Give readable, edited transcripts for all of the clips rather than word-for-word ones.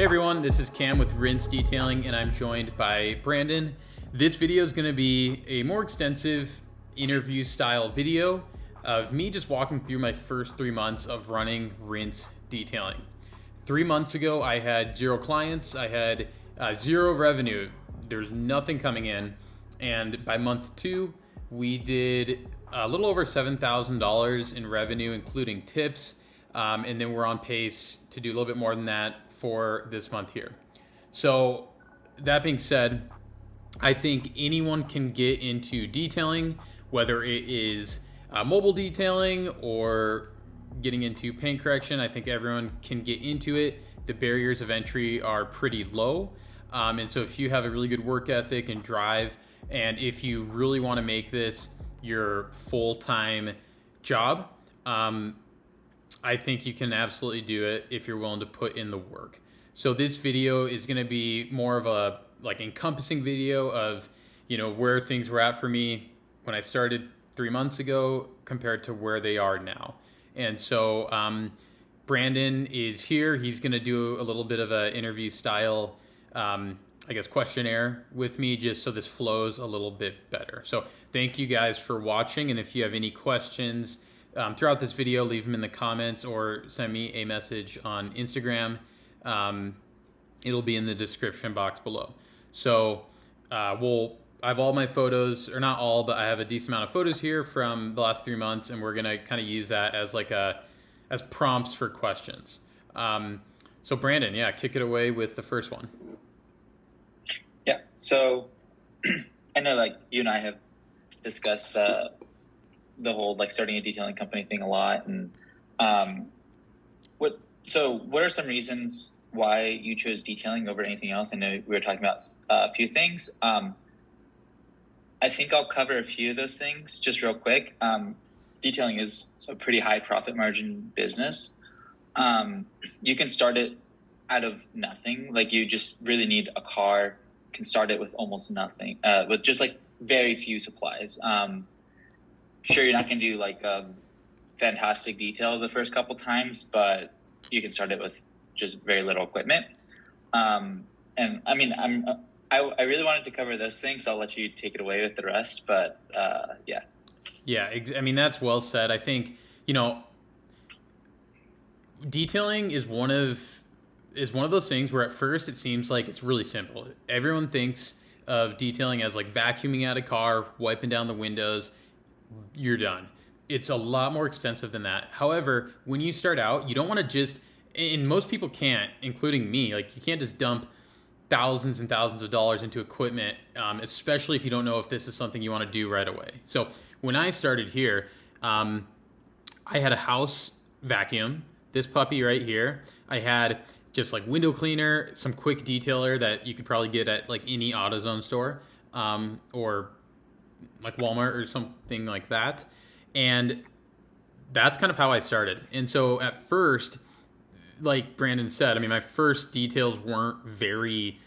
Hey everyone, this is Cam with Rinse Detailing and I'm joined by Brandon. This video is going to be a more extensive interview style video of me just walking through my first 3 months of running Rinse Detailing. 3 months ago, I had 0 clients, I had 0 revenue, there's nothing coming in. And by month 2, we did a little over $7,000 in revenue, including tips. And then we're on pace to do a little bit more than that for this month here. So that being said, I think anyone can get into detailing, whether it is mobile detailing or getting into paint correction. I think everyone can get into it. The barriers of entry are pretty low. And so if you have a really good work ethic and drive, and if you really want to make this your full-time job, I think you can absolutely do it if you're willing to put in the work. So this video is going to be more of a encompassing video of, where things were at for me when I started 3 months ago compared to where they are now. And so Brandon is here. He's going to do a little bit of an interview style, questionnaire with me, just so this flows a little bit better. So thank you guys for watching. And if you have any questions throughout this video, leave them in the comments or send me a message on Instagram. It'll be in the description box below. So I have all my photos, or not all, but I have a decent amount of photos here from the last 3 months, and we're gonna kind of use that as as prompts for questions. So Brandon, yeah, kick it away with the first one. Yeah. So I know you and I have discussed the whole starting a detailing company thing a lot, and what are some reasons why you chose detailing over anything else? I know we were talking about a few things. I think I'll cover a few of those things just real quick. Detailing is a pretty high profit margin business. You can start it out of nothing. You just really need a car. You can start it with almost nothing, with just very few supplies. Sure, you're not going to do fantastic detail the first couple times, but you can start it with just very little equipment. And I mean, I really wanted to cover those things, so I'll let you take it away with the rest. But yeah. Yeah, I mean, that's well said. I think, detailing is one of those things where at first it seems like it's really simple. Everyone thinks of detailing as vacuuming out a car, wiping down the windows, you're done. It's a lot more extensive than that. However, when you start out, you don't want to just, and most people can't, including me, you can't just dump thousands and thousands of dollars into equipment, especially if you don't know if this is something you want to do right away. So when I started here, I had a house vacuum, this puppy right here. I had just window cleaner, some quick detailer that you could probably get at any AutoZone store, or Walmart or something like that. And that's kind of how I started. And so at first, like Brandon said, I mean, my first details weren't very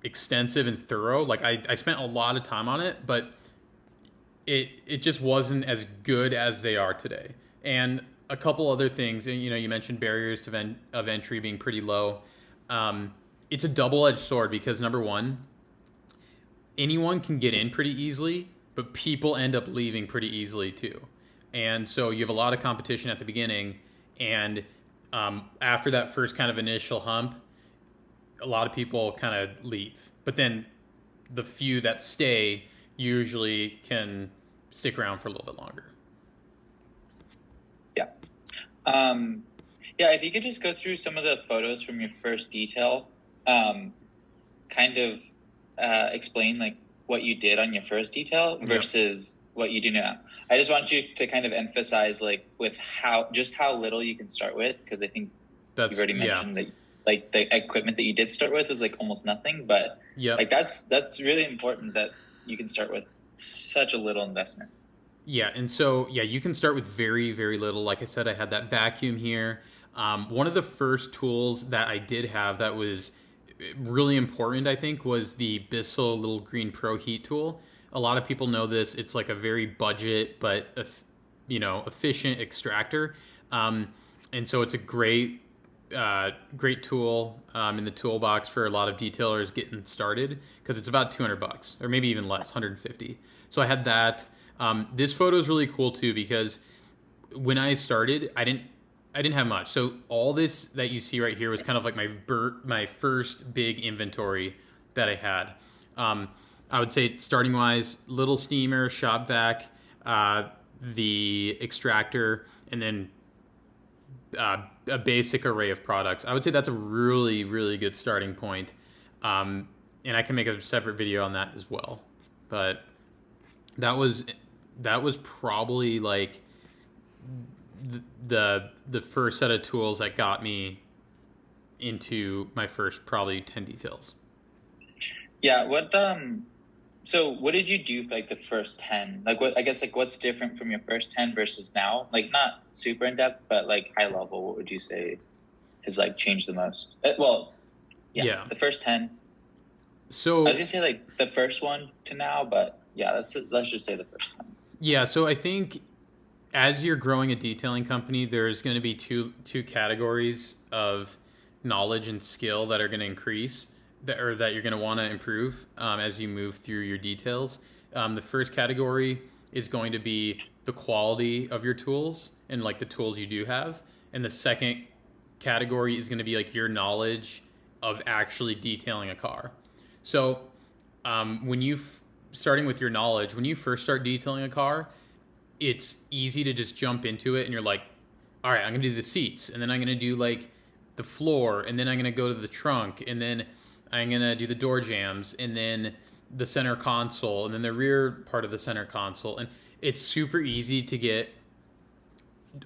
extensive and thorough. I spent a lot of time on it, but it just wasn't as good as they are today. And a couple other things, you mentioned barriers of entry being pretty low. It's a double-edged sword because number one, anyone can get in pretty easily, but people end up leaving pretty easily too. And so you have a lot of competition at the beginning, and after that first kind of initial hump, a lot of people kind of leave. But then the few that stay usually can stick around for a little bit longer. Yeah. Yeah, if you could just go through some of the photos from your first detail, kind of explain what you did on your first detail versus what you do now. I just want you to kind of emphasize with how little you can start with, because I think you've already mentioned that the equipment that you did start with was almost nothing, but that's really important that you can start with such a little investment. Yeah, and so you can start with very, very little. Like I said, I had that vacuum here. One of the first tools that I did have that was really important, I think, was the Bissell Little Green Pro Heat tool. A lot of people know this. It's a very budget but efficient extractor, and so it's a great great tool in the toolbox for a lot of detailers getting started because it's about $200 or maybe even less, 150. So I had that. This photo is really cool too because when I started, I didn't have much. So all this that you see right here was kind of like my first big inventory that I had. I would say starting wise, little steamer, shop vac, the extractor, and then a basic array of products. I would say that's a really, really good starting point. And I can make a separate video on that as well. But that was probably like the first set of tools that got me into my first probably 10 details. Yeah. So what did you do for like the first 10? Like what, I guess like what's different from your first 10 versus now? Like not super in depth, but like high level, what would you say has like changed the most? Yeah. The first 10. So I was gonna say like the first one to now, but yeah, let's just say the first 10. Yeah, so I think as you're growing a detailing company, there's going to be two categories of knowledge and skill that are going to increase that you're going to want to improve as you move through your details. The first category is going to be the quality of your tools and like the tools you do have, and the second category is going to be like your knowledge of actually detailing a car. So starting with your knowledge, when you first start detailing a car, it's easy to just jump into it and you're like, all right, I'm going to do the seats, and then I'm going to do like the floor, and then I'm going to go to the trunk, and then I'm going to do the door jambs, and then the center console, and then the rear part of the center console. And it's super easy to get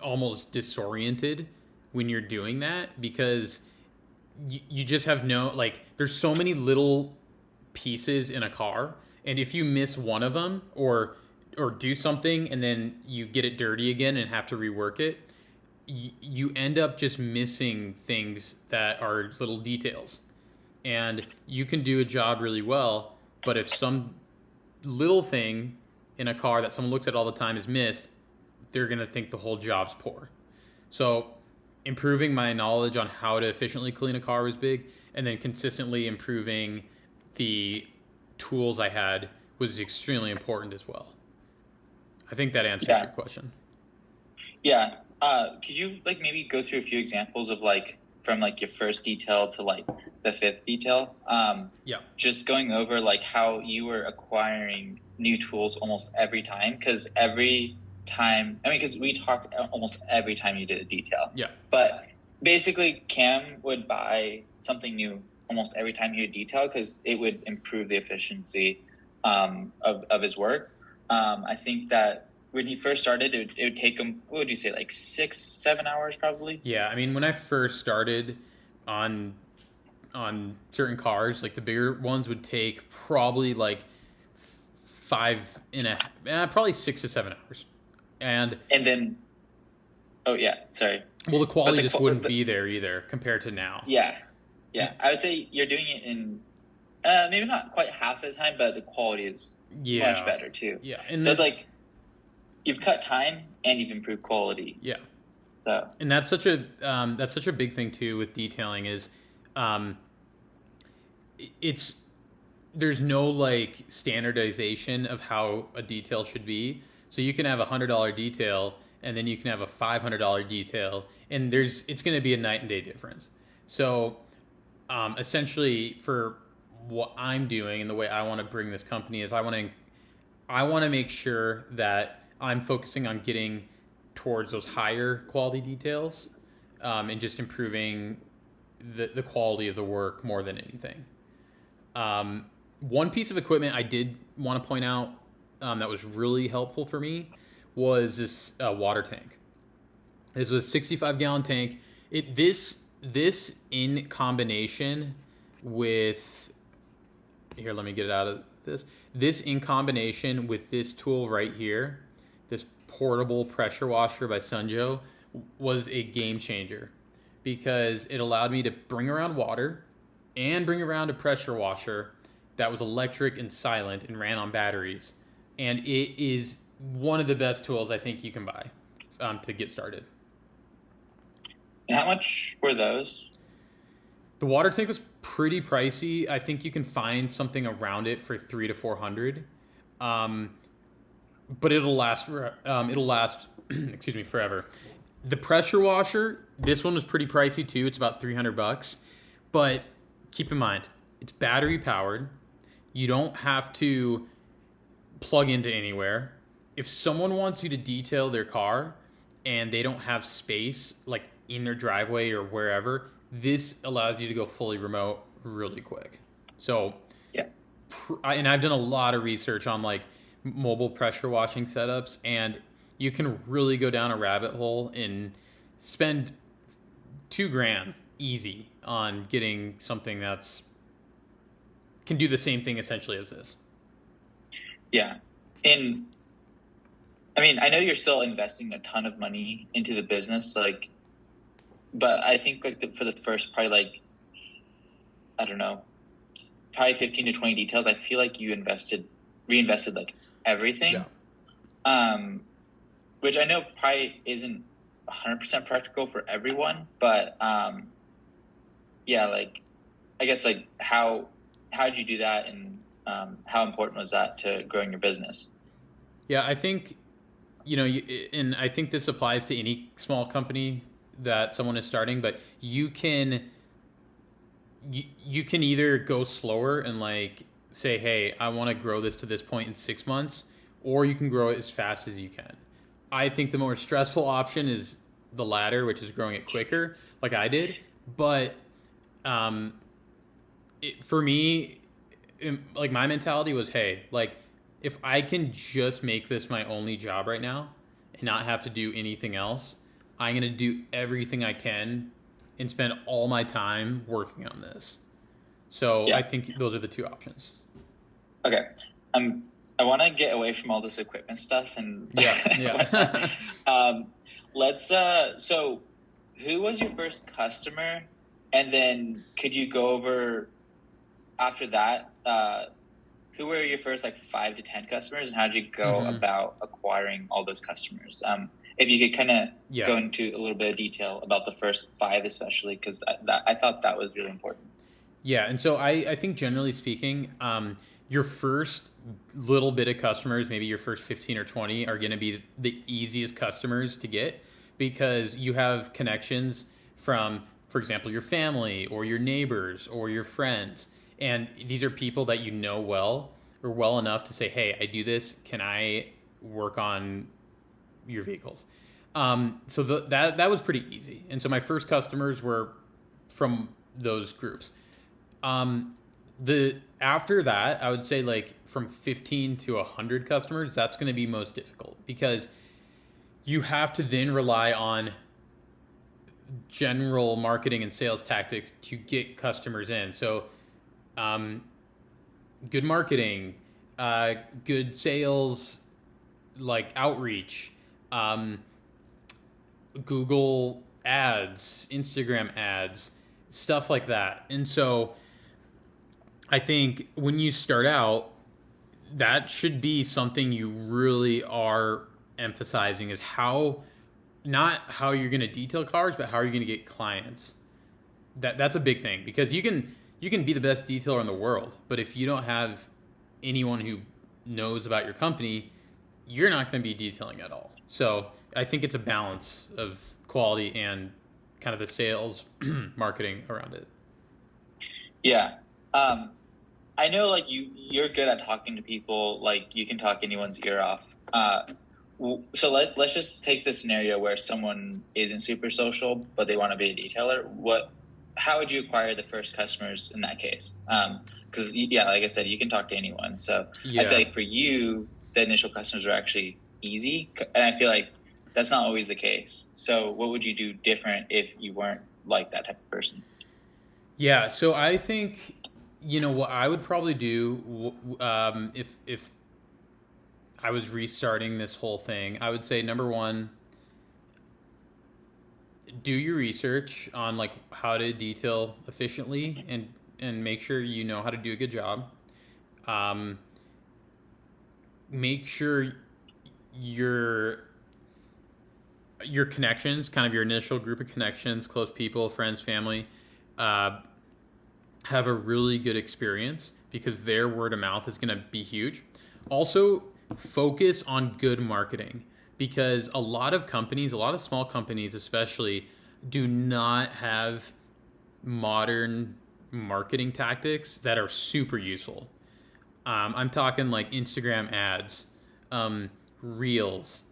almost disoriented when you're doing that because you just have like, there's so many little pieces in a car, and if you miss one of them or do something and then you get it dirty again and have to rework it, you end up just missing things that are little details. And you can do a job really well, but if some little thing in a car that someone looks at all the time is missed, they're going to think the whole job's poor. So improving my knowledge on how to efficiently clean a car was big, and then consistently improving the tools I had was extremely important as well. I think that answered your question. Yeah. Could you like maybe go through a few examples of like from like your first detail to like the fifth detail? Yeah. Just going over like how you were acquiring new tools almost every time, because because we talked almost every time you did a detail. Yeah. But basically, Cam would buy something new almost every time he would detail because it would improve the efficiency of his work. I think that when he first started, it would take him, what would you say, like 6-7 hours probably? Yeah, I mean, when I first started on certain cars, like the bigger ones would take probably like probably 6 to 7 hours. And then, oh yeah, sorry. Well, the quality just wouldn't be there either compared to now. Yeah. I would say you're doing it in maybe not quite half the time, but the quality is much better too. Yeah, and so it's like you've cut time and you've improved quality. Yeah. So and that's such a big thing too with detailing is, there's no like standardization of how a detail should be. So you can have $100 detail and then you can have a $500 detail, and it's going to be a night and day difference. So essentially, for what I'm doing and the way I want to bring this company is I want to make sure that I'm focusing on getting towards those higher quality details, and just improving the quality of the work more than anything. One piece of equipment I did want to point out that was really helpful for me was this water tank. This was a 65-gallon tank. This in combination with, here, let me get it out of this. This in combination with this tool right here, this portable pressure washer by Sunjo, was a game changer because it allowed me to bring around water and bring around a pressure washer that was electric and silent and ran on batteries. And it is one of the best tools I think you can buy to get started. And how much were those? The water tank was pretty pricey. I think you can find something around it for 300 to 400. Um, but it'll last excuse me, forever. The pressure washer, this one was pretty pricey too. It's about $300, but keep in mind it's battery powered. You don't have to plug into anywhere. If someone wants you to detail their car and they don't have space like in their driveway or wherever, this allows you to go fully remote really quick. So, Yeah. and I've done a lot of research on like mobile pressure washing setups, and you can really go down a rabbit hole and spend 2 grand easy on getting something that's can do the same thing essentially as this. Yeah. And I mean, I know you're still investing a ton of money into the business, like, but I think like for the first probably like, I don't know, probably 15 to 20 details, I feel like you reinvested like Yeah. everything. Which I know probably isn't 100% practical for everyone, but yeah, like I guess like how'd you do that, and how important was that to growing your business? Yeah, I think and I think this applies to any small company that someone is starting, but you can either go slower and like say, "Hey, I want to grow this to this point in 6 months," or you can grow it as fast as you can. I think the more stressful option is the latter, which is growing it quicker, like I did. But um, for me, like my mentality was, hey, like if I can just make this my only job right now and not have to do anything else, I'm gonna do everything I can and spend all my time working on this. So I Yeah. think those are the two options. Okay. Um, I want to get away from all this equipment stuff and Yeah, yeah. um, so who was your first customer? And then could you go over after that, who were your first like 5 to 10 customers, and how did you go hmm about acquiring all those customers? If you could kind of Yeah. go into a little bit of detail about the first five, especially because I thought that was really important. Yeah, and so I think generally speaking, your first little bit of customers, maybe your first 15 or 20, are going to be the easiest customers to get because you have connections from, for example, your family or your neighbors or your friends. And these are people that you know well or well enough to say, hey, I do this. Can I work on your vehicles? So that was pretty easy. And so my first customers were from those groups. Um, the After that, I would say like from 15 to 100 customers, that's going to be most difficult because you have to then rely on general marketing and sales tactics to get customers in. So, um, good marketing, good sales, like outreach, um, Google ads, Instagram ads, stuff like that. And so, I think when you start out, that should be something you really are emphasizing is how not how you're going to detail cars, but how are you going to get clients. That's a big thing because you can be the best detailer in the world, but if you don't have anyone who knows about your company, you're not going to be detailing at all. So I think it's a balance of quality and kind of the sales marketing around it. Yeah. Um, I know like you're good at talking to people, like you can talk anyone's ear off. So let's just take the scenario where someone isn't super social, but they want to be a detailer. How would you acquire the first customers in that case? Because yeah, like I said, you can talk to anyone. So I feel Yeah. like for you, the initial customers are actually easy, and I feel like that's not always the case. So what would you do different if you weren't like that type of person? Yeah, so I think what I would probably do if I was restarting this whole thing. I would say number one, do your research on like how to detail efficiently and make sure you know how to do a good job. Um, Make sure you're your connections, kind of your initial group of connections, close people, friends, family, uh, have a really good experience because their word of mouth is going to be huge. Also, focus on good marketing because a lot of companies, a lot of small companies especially, do not have modern marketing tactics that are super useful. I'm talking like Instagram ads, Reels,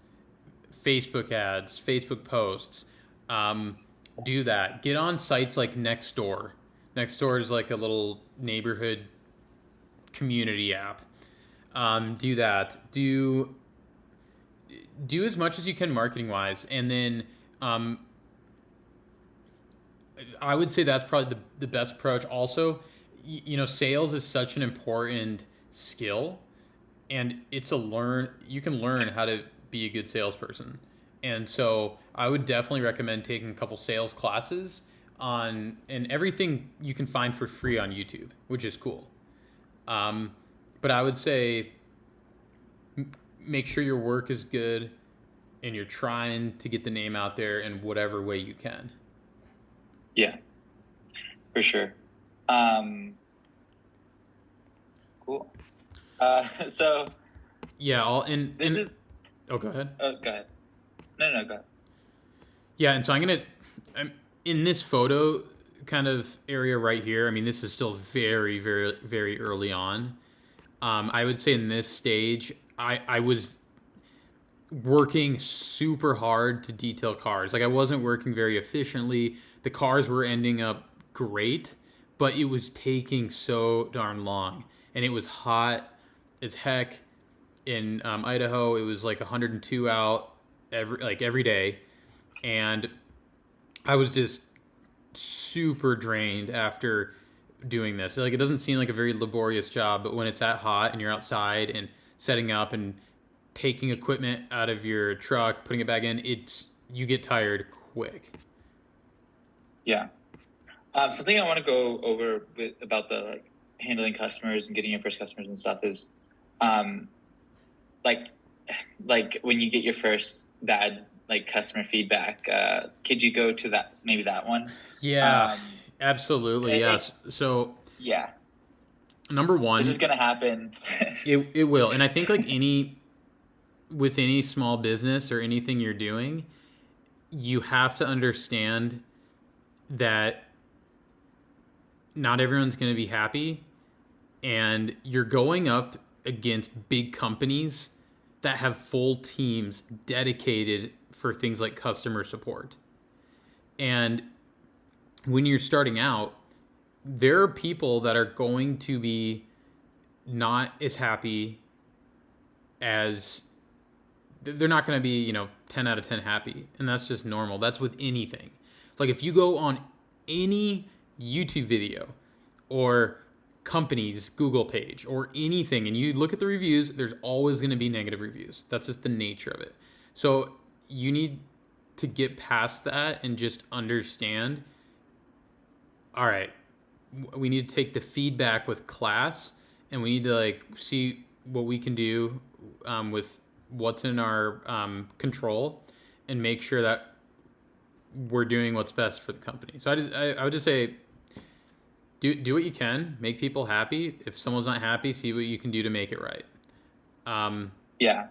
Facebook ads, Facebook posts. Um, do that. Get on sites like Nextdoor. Nextdoor is like a little neighborhood community app. Do that. Do as much as you can marketing wise, and then um, I would say that's probably the best approach. Also, sales is such an important skill, and it's a learn. You can learn how to be a good salesperson, and so I would definitely recommend taking a couple sales classes on and everything you can find for free on YouTube, which is cool. Um, but I would say make sure your work is good and you're trying to get the name out there in whatever way you can. Yeah, for sure. Cool. So Yeah, this is. Oh, go ahead. Oh, go ahead. No, go ahead. Yeah, and so I'm in this photo kind of area right here. I mean, this is still very, very, very early on. I would say in this stage, I was working super hard to detail cars. Like I wasn't working very efficiently. The cars were ending up great, but it was taking so darn long, and it was hot as heck in Idaho. It was like 102 out every day, and I was just super drained after doing this. Like it doesn't seem like a very laborious job, but when it's that hot and you're outside and setting up and taking equipment out of your truck, putting it back in, you get tired quick. Yeah. Something I want to go over about the like handling customers and getting your first customers and stuff is, like when you get your first bad like customer feedback. Could you go to that one? Yeah, absolutely. Yes. So yeah, number one, this is gonna happen. it will, and I think like with any small business or anything you're doing, you have to understand that not everyone's going to be happy, and you're going up against big companies that have full teams dedicated for things like customer support. And when you're starting out, there are people that are going to be not as happy as they're not going to be, 10 out of 10 happy. And that's just normal. That's with anything. Like if you go on any YouTube video or company's Google page or anything and you look at the reviews, there's always going to be negative reviews. That's just the nature of it. So you need to get past that and just understand, all right, we need to take the feedback with class and we need to like see what we can do with what's in our control and make sure that we're doing what's best for the company. So I would just say do what you can, make people happy. If someone's not happy, see what you can do to make it right. Yeah.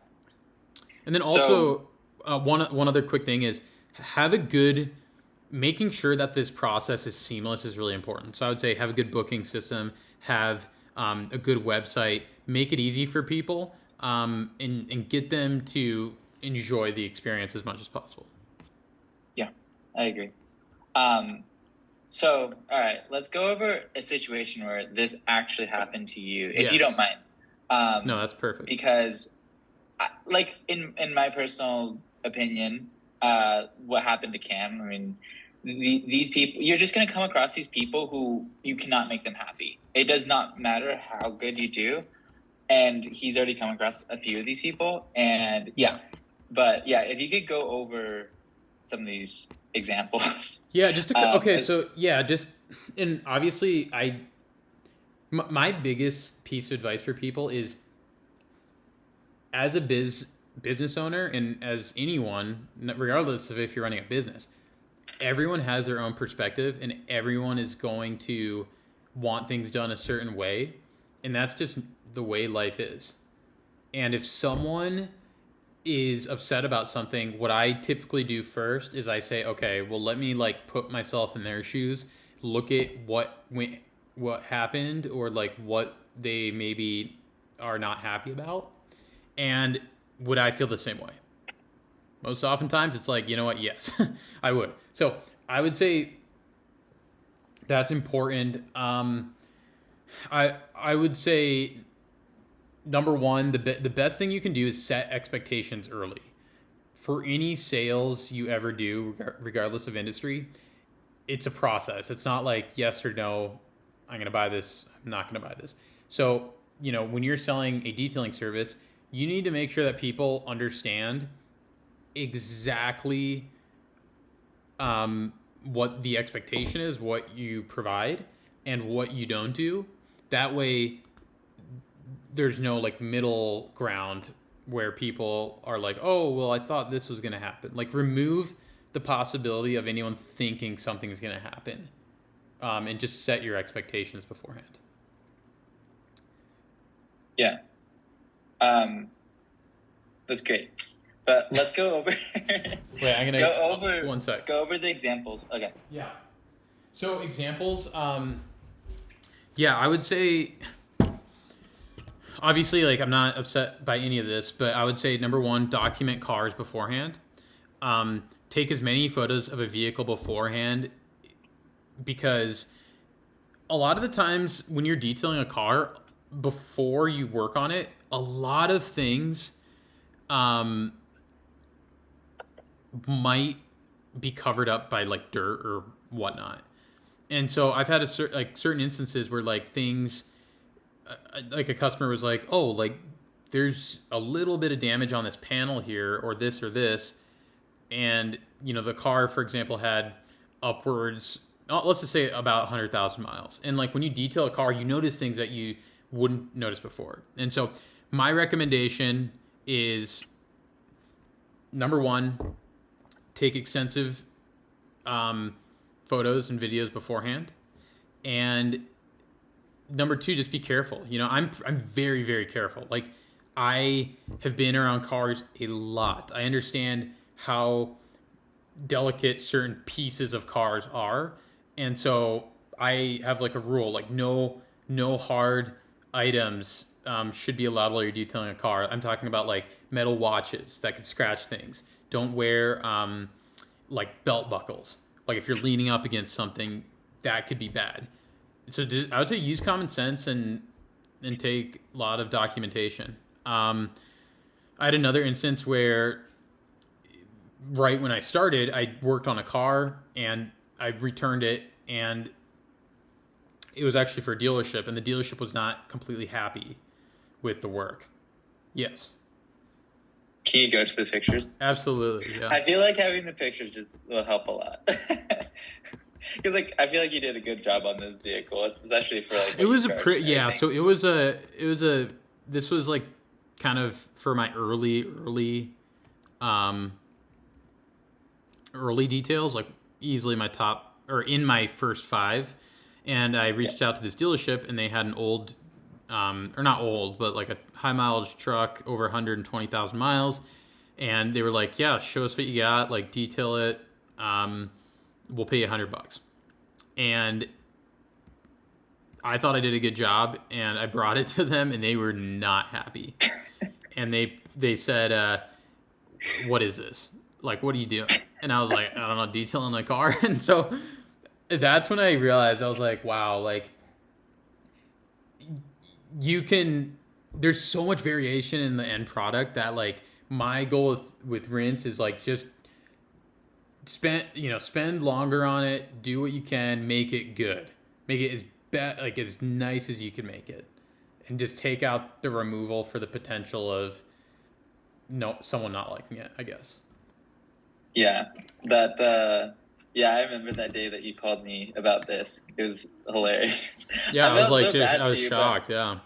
And then also one other quick thing is making sure that this process is seamless is really important. So I would say have a good booking system, have a good website, make it easy for people, and get them to enjoy the experience as much as possible. Yeah, I agree. So, all right, let's go over a situation where this actually happened to you, if you don't mind. No, that's perfect. Because, like, in my personal opinion, what happened to Cam, I mean, these people, you're just going to come across these people who you cannot make them happy. It does not matter how good you do. And he's already come across a few of these people. And yeah, but yeah, if you could go over some of these examples. Yeah, and obviously my biggest piece of advice for people is as a business owner and as anyone, regardless of if you're running a business, everyone has their own perspective and everyone is going to want things done a certain way. And that's just the way life is. And if someone is upset about something, what I typically do first is I say, okay, well, let me like put myself in their shoes, look at what happened or like what they maybe are not happy about, and would I feel the same way? Most oftentimes, it's like, you know what? Yes, I would. So I would say that's important. I would say number one, the best thing you can do is set expectations early. For any sales you ever do, regardless of industry, it's a process. It's not like yes or no, I'm going to buy this, I'm not going to buy this. So, when you're selling a detailing service, you need to make sure that people understand exactly what the expectation is, what you provide, and what you don't do. That way, there's no like middle ground where people are like, oh, well, I thought this was going to happen. Like, remove the possibility of anyone thinking something's going to happen, and just set your expectations beforehand. Yeah. That's great. But let's go over. Wait, I'm gonna one sec. Go over the examples. Okay. Yeah. So examples. Yeah, I would say. Obviously, like I'm not upset by any of this, but I would say number one, document cars beforehand. Take as many photos of a vehicle beforehand, because a lot of the times when you're detailing a car before you work on it, a lot of things might be covered up by like dirt or whatnot. And so I've had certain instances where like things, like a customer was like, oh, like there's a little bit of damage on this panel here or this. And, the car, for example, had upwards, let's just say about 100,000 miles. And like when you detail a car, you notice things that you wouldn't notice before. And so my recommendation is, number one, take extensive photos and videos beforehand. And number two, just be careful. I'm very, very careful. Like, I have been around cars a lot. I understand how delicate certain pieces of cars are. And so I have like a rule, like no hard items should be allowed while you're detailing a car. I'm talking about like metal watches that could scratch things. Don't wear like belt buckles. Like if you're leaning up against something, that could be bad. So I would say use common sense and take a lot of documentation. I had another instance where right when I started, I worked on a car and I returned it, and it was actually for a dealership, and the dealership was not completely happy with the work. Yes. Can you go to the pictures? Absolutely. Yeah. I feel like having the pictures just will help a lot. Because like I feel like you did a good job on this vehicle, especially for like. It was So it was a. This was like kind of for my early details, like easily my top or in my first 5, and I reached out to this dealership, and they had an old, or not old, but like a high mileage truck over 120,000 miles, and they were like, "Yeah, show us what you got, like detail it. We'll pay you $100." And I thought I did a good job, and I brought it to them, and they were not happy. And they said, "What is this? Like, what are you doing?" And I was like, "I don't know, detailing my car." And so that's when I realized, I was like, wow, like there's so much variation in the end product that like my goal with Rinse is like just spend longer on it, do what you can, make it good, make it as nice as you can make it, and just take out the removal for the potential of someone not liking it, I guess. Yeah, I remember that day that you called me about this. It was hilarious. Yeah, I was like, I was shocked. Yeah.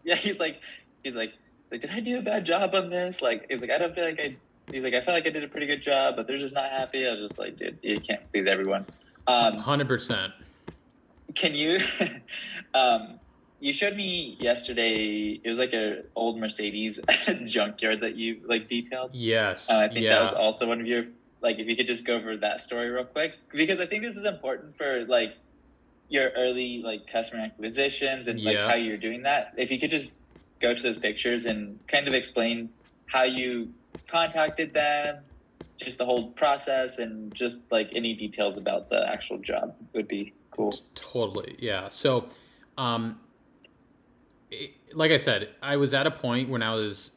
Yeah, he's like, like, did I do a bad job on this? Like, he's like, I don't feel like I. He's like, I feel like I did a pretty good job, but they're just not happy. I was just like, dude, you can't please everyone. 100%. Can you? You showed me yesterday. It was like a old Mercedes junkyard that you like detailed. Yes. I think that Yeah. was also one of your like. If you could just go over that story real quick, because I think this is important for like your early like customer acquisitions and like Yeah. how you're doing that. If you could just go to those pictures and kind of explain how you contacted them, just the whole process, and just like any details about the actual job would be cool. Totally. Yeah. So, like I said, I was at a point when I was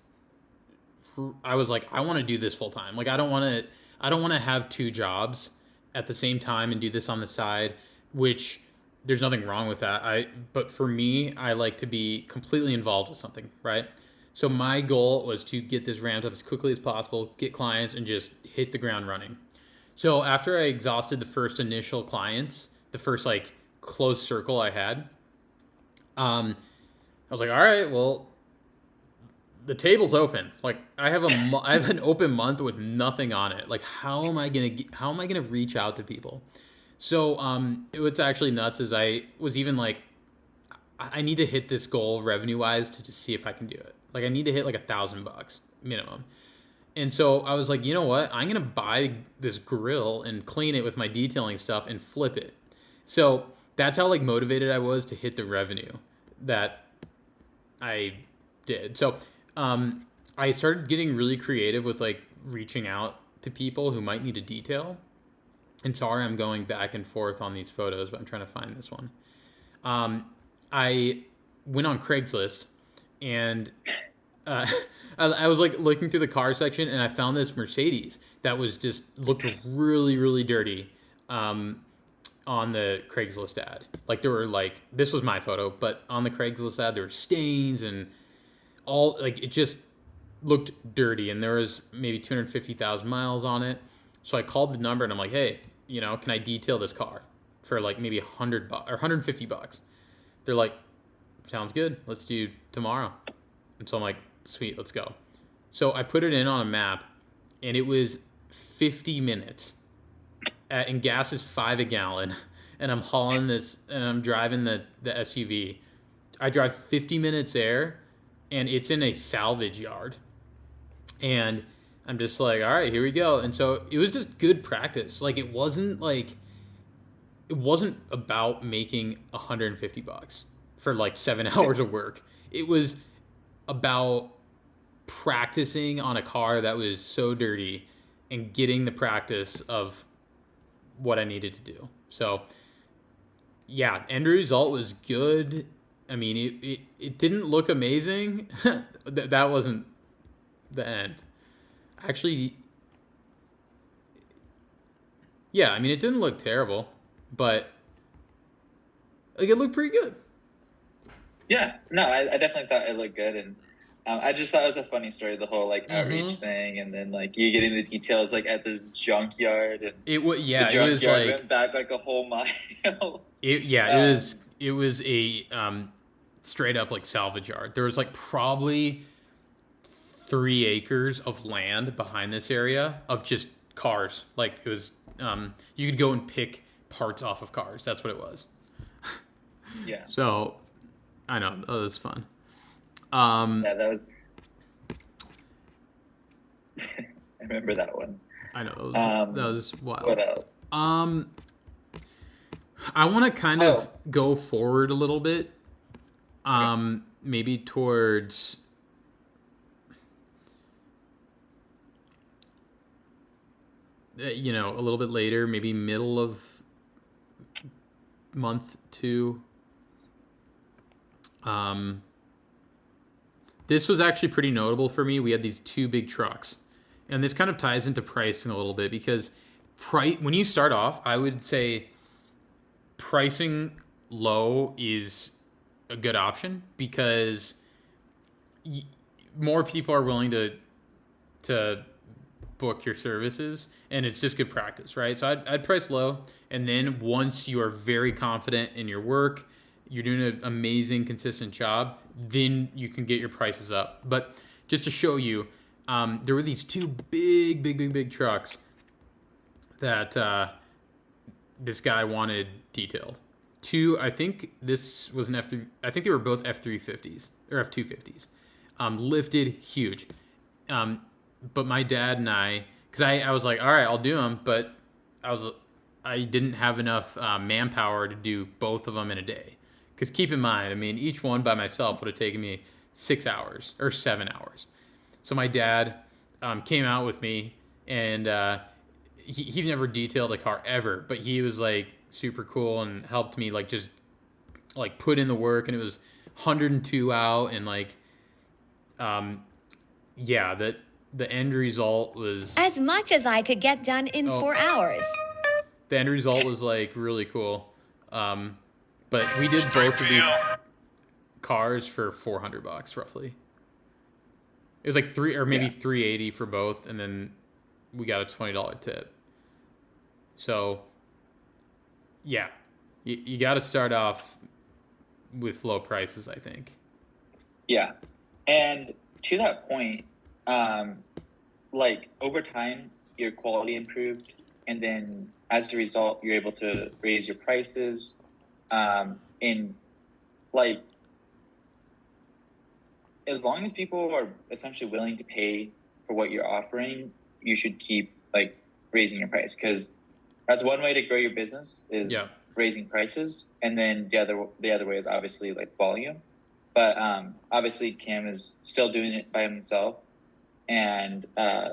like, I want to do this full time. Like, I don't want to have two jobs at the same time and do this on the side, which there's nothing wrong with that. But for me, I like to be completely involved with something, right? So my goal was to get this ramped up as quickly as possible, get clients, and just hit the ground running. So after I exhausted the first initial clients, the first like close circle I had, I was like, all right, well, the table's open. Like I have an open month with nothing on it. Like how am I gonna reach out to people? So what's actually nuts is I was even like, I need to hit this goal revenue wise to just see if I can do it. Like I need to hit like $1,000 minimum. And so I was like, you know what? I'm gonna buy this grill and clean it with my detailing stuff and flip it. So that's how like motivated I was to hit the revenue that I did. So I started getting really creative with like reaching out to people who might need a detail. And sorry, I'm going back and forth on these photos, but I'm trying to find this one. I went on Craigslist and uh, I was like looking through the car section and I found this Mercedes that was just looked really, really dirty on the Craigslist ad. Like there were like, this was my photo, but on the Craigslist ad, there were stains and all like it just looked dirty and there was maybe 250,000 miles on it. So I called the number and I'm like, hey, can I detail this car for like maybe $100 or $150? They're like, sounds good. Let's do tomorrow. And so I'm like, sweet, let's go. So I put it in on a map and it was 50 minutes and gas is $5 a gallon. And I'm hauling this and I'm driving the SUV. I drive 50 minutes there and it's in a salvage yard. And I'm just like, all right, here we go. And so it was just good practice. Like it wasn't about making $150 for like 7 hours of work. It was about practicing on a car that was so dirty and getting the practice of what I needed to do. So yeah, end result was good. I mean, it didn't look amazing. That wasn't the end. Actually, yeah, I mean, it didn't look terrible, but like it looked pretty good. Yeah, no, I definitely thought it looked good, and I just thought it was a funny story, the whole like outreach thing, and then like you getting the details like at this junkyard, and It was the yeah, it was junkyard like went back like a whole mile. it was a straight up like salvage yard. There was like probably 3 acres of land behind this area of just cars. Like it was, you could go and pick parts off of cars. That's what it was. Yeah. So I know that was fun. Yeah, that was. I remember that one. I know that was wild. What else? I want to kind of go forward a little bit. Maybe towards a little bit later, maybe middle of month 2. This was actually pretty notable for me. We had these 2 big trucks, and this kind of ties into pricing a little bit because when you start off, I would say pricing low is a good option because more people are willing to book your services, and it's just good practice, right? So I'd price low, and then once you are very confident in your work, you're doing an amazing, consistent job, then you can get your prices up. But just to show you, there were these two big trucks that this guy wanted detailed. Two, I think this was an F3. I think they were both F350s or F250s, lifted, huge. But my dad and because I was like, all right, I'll do them, but I didn't have enough manpower to do both of them in a day. Because keep in mind, I mean, each one by myself would have taken me 6 hours or 7 hours. So my dad came out with me, and he's never detailed a car ever, but he was like super cool and helped me like just like put in the work, and it was 102 out, and like yeah, the end result was as much as I could get done in 4 hours. The end result was like really cool. But we did both of these cars for $400 roughly. It was like $380 for both, and then we got a $20 tip. So yeah, you got to start off with low prices, I think. Yeah, and to that point, like over time, your quality improved, and then as a result, you're able to raise your prices. And like, as long as people are essentially willing to pay for what you're offering, you should keep like raising your price, because that's one way to grow your business is raising prices, and then the other way is obviously like volume. But obviously Cam is still doing it by himself, and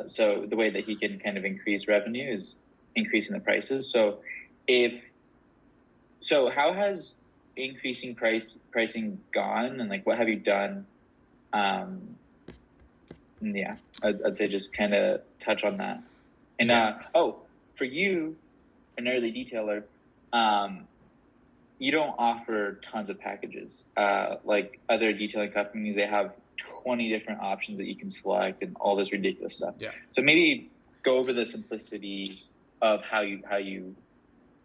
so the way that he can kind of increase revenue is increasing the prices. So how has increasing pricing gone, and like what have you done? Yeah, I'd say just kind of touch on that. And for you, an early detailer, you don't offer tons of packages. Like other detailing companies, they have 20 different options that you can select and all this ridiculous stuff. Yeah. So maybe go over the simplicity of how you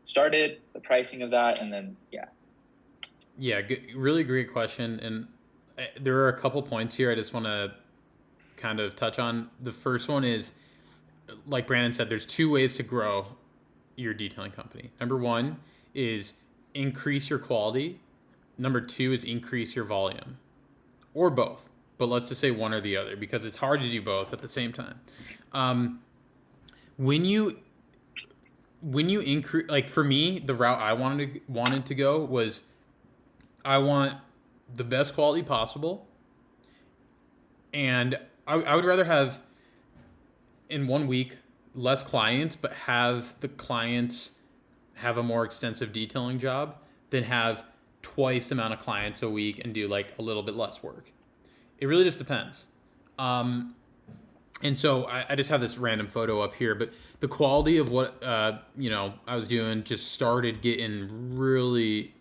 started, the pricing of that, and then Yeah, really great question. And there are a couple points here I just want to kind of touch on. The first one is, like Brandon said, there's two ways to grow your detailing company. Number one is increase your quality. Number two is increase your volume, or both. But let's just say one or the other, because it's hard to do both at the same time. When you increase, like for me, the route I wanted to go was, I want the best quality possible, and I would rather have in 1 week less clients, but have the clients have a more extensive detailing job than have twice the amount of clients a week and do like a little bit less work. It really just depends. And so I just have this random photo up here, but the quality of what I was doing just started getting really,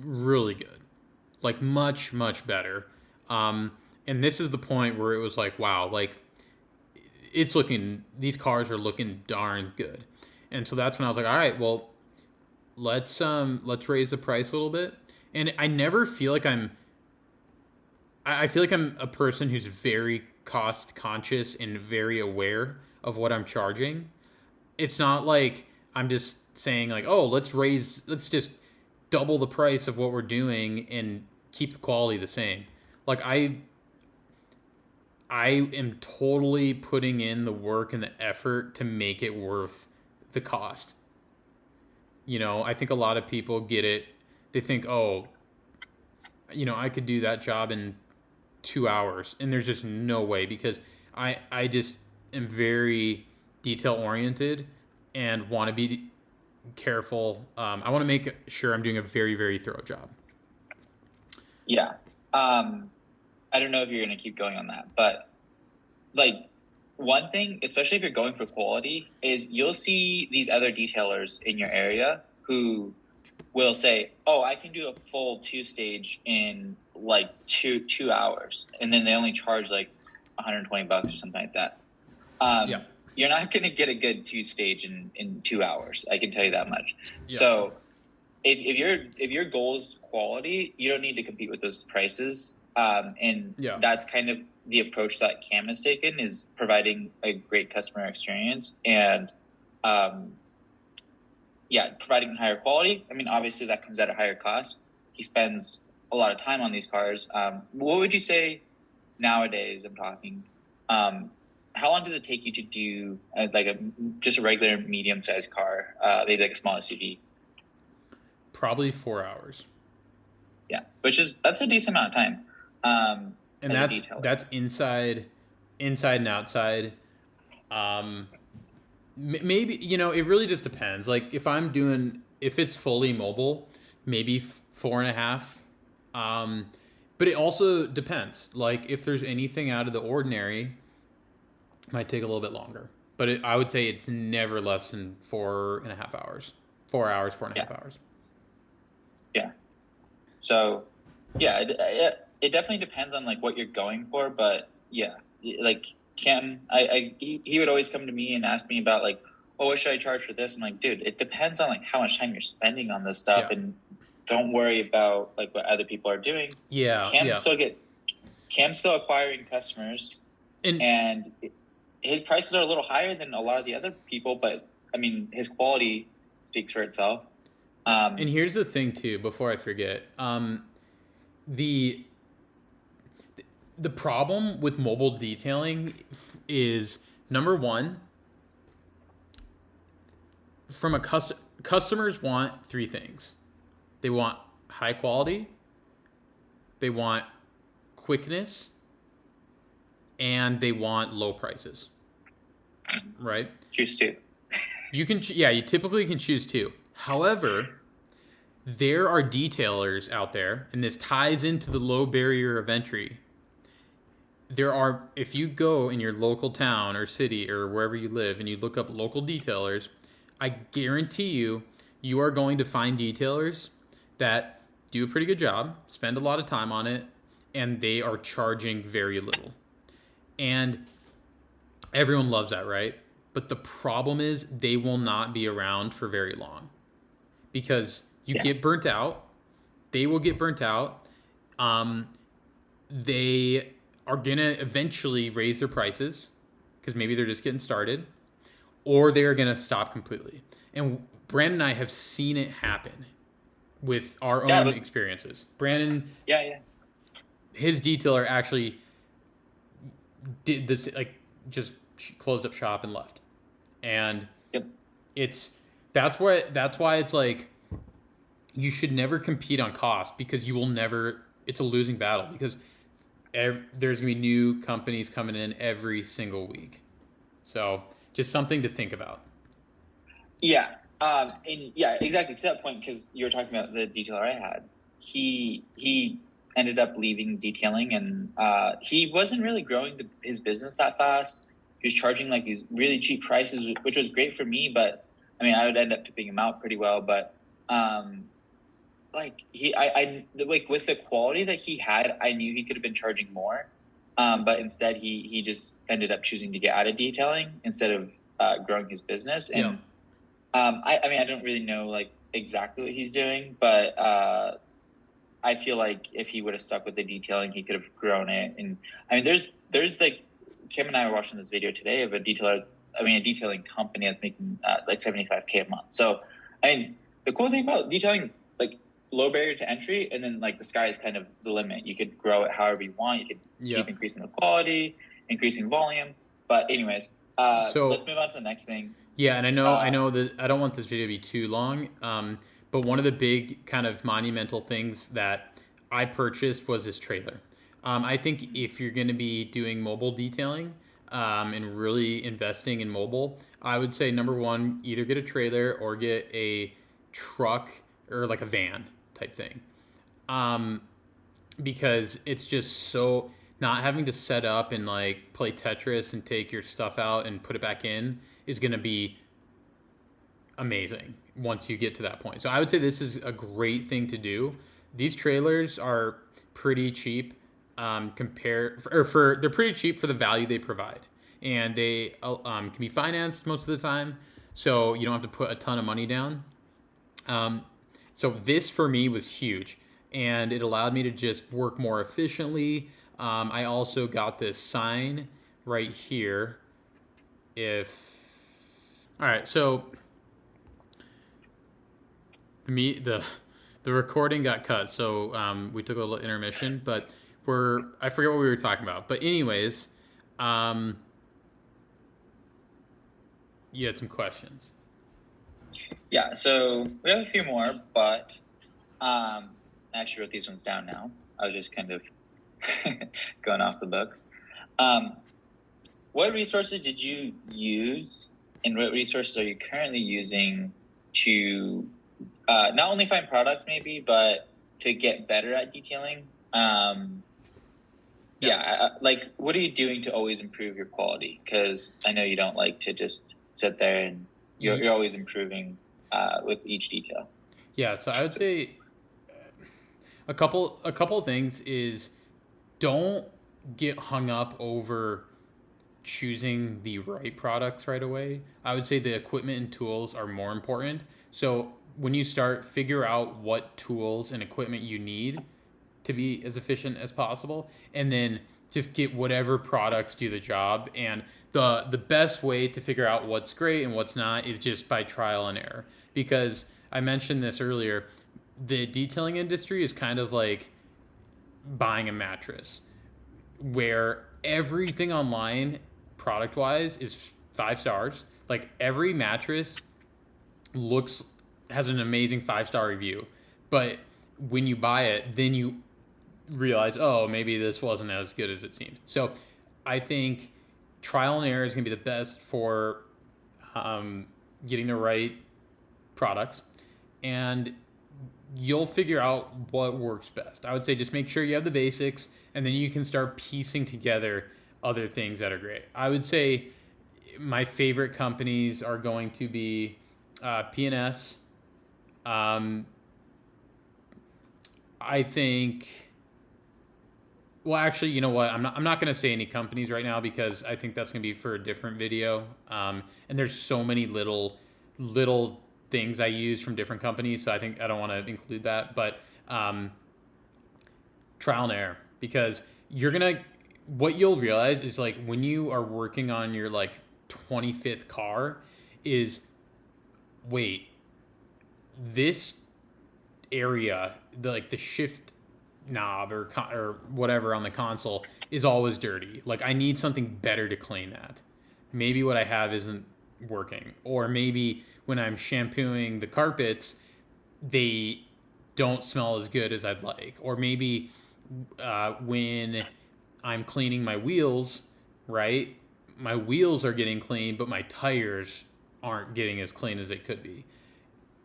really good, like much better. And this is the point where it was like, wow, like these cars are looking darn good. And so that's when I was like, all right, well, let's raise the price a little bit. And I never feel like I feel like I'm a person who's very cost conscious and very aware of what I'm charging. It's not like I'm just saying like, oh, let's just double the price of what we're doing and keep the quality the same. Like I am totally putting in the work and the effort to make it worth the cost. I think a lot of people get it. They think, oh, I could do that job in 2 hours, and there's just no way, because I just am very detail oriented and want to be careful. I want to make sure I'm doing a very, very thorough job. Yeah. I don't know if you're going to keep going on that, but like one thing, especially if you're going for quality, is you'll see these other detailers in your area who will say, oh, I can do a full 2-stage in like two hours. And then they only charge like $120 or something like that. You're not going to get a good 2-stage in 2 hours. I can tell you that much. Yeah. So if your goal is quality, you don't need to compete with those prices. And Yeah. that's kind of the approach that Cam has taken, is providing a great customer experience and providing higher quality. I mean, obviously that comes at a higher cost. He spends a lot of time on these cars. What would you say nowadays? I'm talking. How long does it take you to do just a regular medium-sized car, maybe like a small SUV? Probably 4 hours. Yeah, that's a decent amount of time. And that's inside and outside. Maybe, it really just depends. Like if it's fully mobile, maybe 4.5. But it also depends. Like if there's anything out of the ordinary, it might take a little bit longer. But I would say it's never less than 4.5 hours. 4 hours, 4.5 hours. Yeah. So, yeah, it definitely depends on like what you're going for. But yeah, like Cam, he would always come to me and ask me about like, oh, what should I charge for this? I'm like, dude, it depends on like how much time you're spending on this stuff, and don't worry about like what other people are doing. Yeah, Cam's still acquiring customers, and his prices are a little higher than a lot of the other people, but I mean, his quality speaks for itself. And here's the thing too, before I forget, the problem with mobile detailing is, number one, from a customers want three things. They want high quality, they want quickness, and they want low prices. Right? Choose two. You typically can choose two. However, there are detailers out there, and this ties into the low barrier of entry. If you go in your local town or city or wherever you live and you look up local detailers, I guarantee you are going to find detailers that do a pretty good job, spend a lot of time on it, and they are charging very little. And everyone loves that, right? But the problem is they will not be around for very long, because you get burnt out. They will get burnt out. They are going to eventually raise their prices because maybe they're just getting started, or they're going to stop completely. And Brandon and I have seen it happen with our own experiences. Brandon, his detailer actually did this, like just closed up shop and left. And that's why it's like, you should never compete on cost, because you will never, it's a losing battle, because there's going to be new companies coming in every single week. So just something to think about. Yeah. Exactly, to that point, because you were talking about the detailer I had. He ended up leaving detailing, and he wasn't really growing his business that fast. He was charging like these really cheap prices, which was great for me, but I mean, I would end up tipping him out pretty well. But like with the quality that he had, I knew he could have been charging more, but instead he just ended up choosing to get out of detailing instead of growing his business. And I mean, I don't really know like exactly what he's doing, but I feel like if he would have stuck with the detailing, he could have grown it. And I mean, there's like, Kim and I were watching this video today of a detailing company that's making like $75K a month. So I mean, the cool thing about detailing is like low barrier to entry, and then like the sky is kind of the limit. You could grow it however you want. You could keep increasing the quality, increasing volume. But anyways, so let's move on to the next thing. Yeah, and I know that I don't want this video to be too long, but one of the big kind of monumental things that I purchased was this trailer. I think if you're going to be doing mobile detailing and really investing in mobile, I would say number one, either get a trailer or get a truck or like a van type thing, because it's just so, not having to set up and like play Tetris and take your stuff out and put it back in is going to be amazing once you get to that point. So I would say this is a great thing to do. These trailers are pretty cheap they're pretty cheap for the value they provide, and they can be financed most of the time, so you don't have to put a ton of money down. So this for me was huge, and it allowed me to just work more efficiently. I also got this sign right here. All right, so the recording got cut, so we took a little intermission, but I forget what we were talking about. But anyways, you had some questions. Yeah, so we have a few more, but I actually wrote these ones down now. I was just kind of going off the books. What resources did you use, and what resources are you currently using to not only find products maybe, but to get better at detailing? Like what are you doing to always improve your quality? Because I know you don't like to just sit there, and you're always improving with each detail. Yeah, so I would say a couple things is don't get hung up over choosing the right products right away. I would say the equipment and tools are more important. So when you start, figure out what tools and equipment you need to be as efficient as possible, and then just get whatever products do the job. And the best way to figure out what's great and what's not is just by trial and error. Because I mentioned this earlier, the detailing industry is kind of like buying a mattress, where everything online product wise is 5 stars. Like every mattress has an amazing 5-star review, but when you buy it, then you realize, oh, maybe this wasn't as good as it seemed. So I think trial and error is going to be the best for getting the right products, and you'll figure out what works best. I would say just make sure you have the basics, and then you can start piecing together other things that are great. I would say my favorite companies are going to be P&S. I think, well, actually, you know what? I'm not going to say any companies right now, because I think that's going to be for a different video. And there's so many little things I use from different companies, so I think I don't want to include that. But trial and error, because what you'll realize is, like, when you are working on your like 25th car, is, wait, this area, the shift knob or whatever on the console is always dirty. Like, I need something better to clean that. Maybe what I have isn't working, or maybe when I'm shampooing the carpets, they don't smell as good as I'd like, or maybe when I'm cleaning my wheels, right? My wheels are getting clean, but my tires aren't getting as clean as they could be.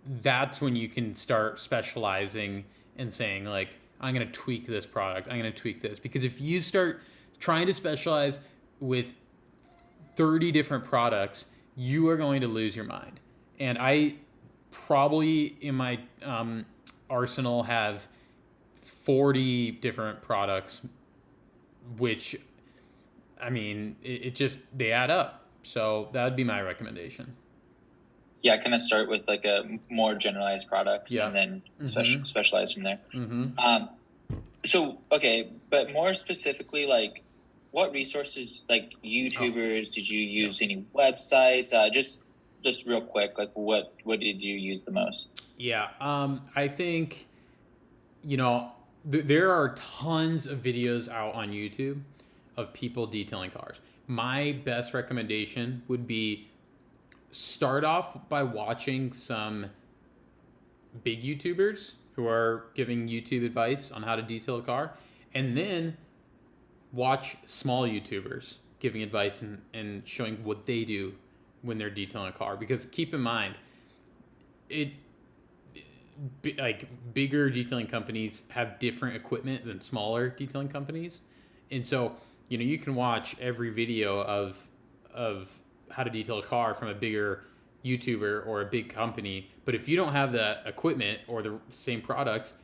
That's when you can start specializing and saying, like, I'm going to tweak this product. I'm going to tweak this. Because if you start trying to specialize with 30 different products, you are going to lose your mind. And I probably in my arsenal have 40 different products, which, I mean, it just, they add up. So that would be my recommendation. Yeah, kind of start with like a more generalized products, and then specialize from there. So, okay, but more specifically, like, what resources, like YouTubers, did you use? Any websites? Just real quick, like what did you use the most? Yeah, I think, there are tons of videos out on YouTube of people detailing cars. My best recommendation would be start off by watching some big YouTubers who are giving YouTube advice on how to detail a car, and then watch small YouTubers giving advice and showing what they do when they're detailing a car. Because keep in mind, like, bigger detailing companies have different equipment than smaller detailing companies, and so you can watch every video of how to detail a car from a bigger YouTuber or a big company, but if you don't have that equipment or the same products,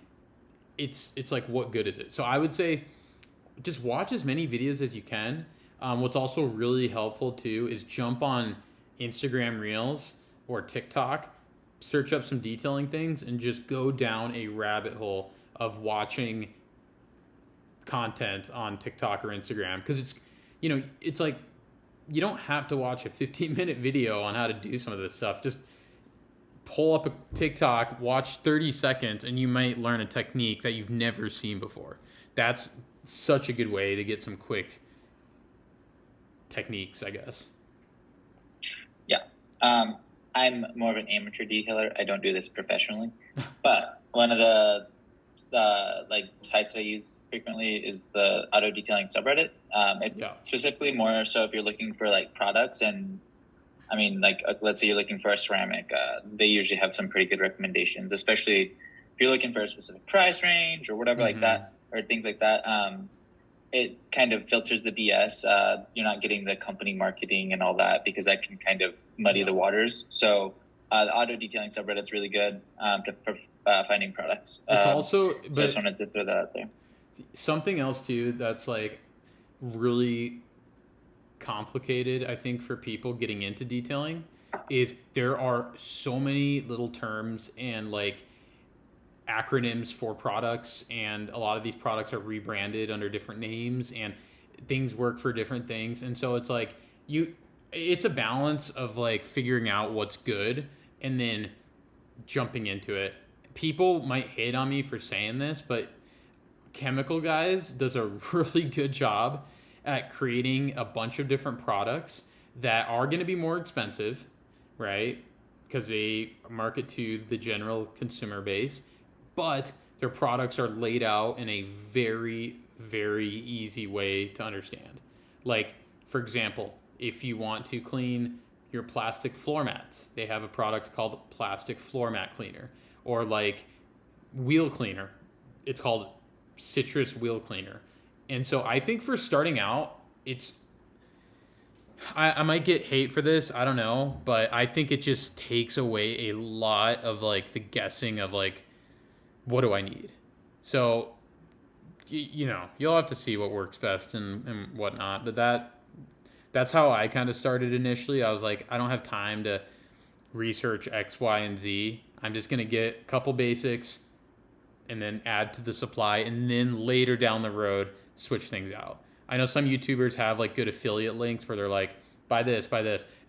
it's like, what good is it? So I would say just watch as many videos as you can. What's also really helpful too is jump on Instagram Reels or TikTok search up some detailing things and just go down a rabbit hole of watching content on TikTok or Instagram, because it's like you don't have to watch a 15-minute video on how to do some of this stuff. Just pull up a TikTok, watch 30 seconds, and you might learn a technique that you've never seen before. That's such a good way to get some quick techniques, I guess. Yeah. I'm more of an amateur detailer. I don't do this professionally, but one of the sites that I use frequently is the auto detailing subreddit. Specifically more so if you're looking for like products, and I mean, like, let's say you're looking for a ceramic, they usually have some pretty good recommendations, especially if you're looking for a specific price range or whatever like that, or things like that. It kind of filters the BS. You're not getting the company marketing and all that, because that can kind of muddy the waters. So the auto detailing subreddit's really good for finding products. It's also, but so I just wanted to throw that out there. Something else too that's like really complicated, I think, for people getting into detailing is there are so many little terms and like acronyms for products, and a lot of these products are rebranded under different names, and things work for different things. And so it's like it's a balance of like figuring out what's good and then jumping into it. People might hate on me for saying this, but Chemical Guys does a really good job at creating a bunch of different products that are going to be more expensive, right? Because they market to the general consumer base, but their products are laid out in a very, very easy way to understand. Like, for example, if you want to clean your plastic floor mats, they have a product called Plastic Floor Mat Cleaner. Or like wheel cleaner, it's called Citrus Wheel Cleaner. And so I think for starting out, I might get hate for this, I don't know, but I think it just takes away a lot of like the guessing of like, what do I need? So, you'll have to see what works best and whatnot. But that's how I kind of started initially. I was like, I don't have time to research X, Y, and Z. I'm just going to get a couple basics and then add to the supply, and then later down the road, switch things out. I know some YouTubers have like good affiliate links where they're like, buy this.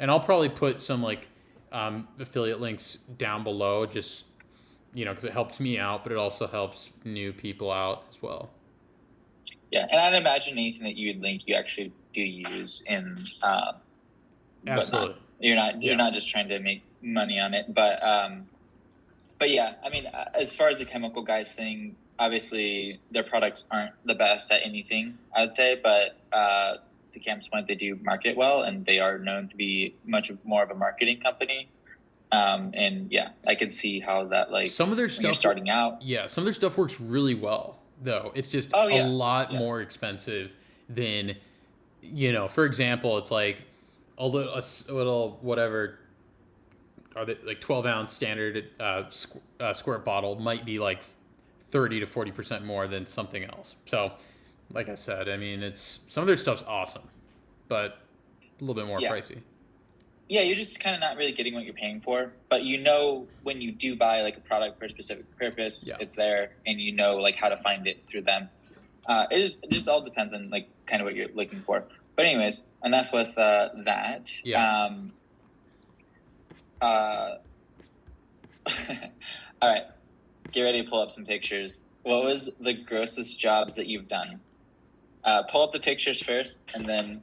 And I'll probably put some like affiliate links down below, just, because it helps me out, but it also helps new people out as well. Yeah, and I'd imagine anything that you would link, you actually do use in. Absolutely. You're not just trying to make money on it, but yeah, I mean, as far as the Chemical Guys thing, obviously their products aren't the best at anything, I would say, but to Cam's point, they do market well, and they are known to be much more of a marketing company. And yeah, I could see how that, like, some of their stuff, you're starting out. Yeah, some of their stuff works really well, though. It's just a lot more expensive than, for example, it's like a little whatever, are they like 12-ounce standard squirt bottle might be like 30 to 40% more than something else. So, like I said, I mean, some of their stuff's awesome, but a little bit more pricey. Yeah, you're just kind of not really getting what you're paying for, but when you do buy like a product for a specific purpose, it's there, and like how to find it through them. It just all depends on like kind of what you're looking for. But anyways, enough with that. Yeah. All right, get ready to pull up some pictures. What was the grossest jobs that you've done? Pull up the pictures first, and then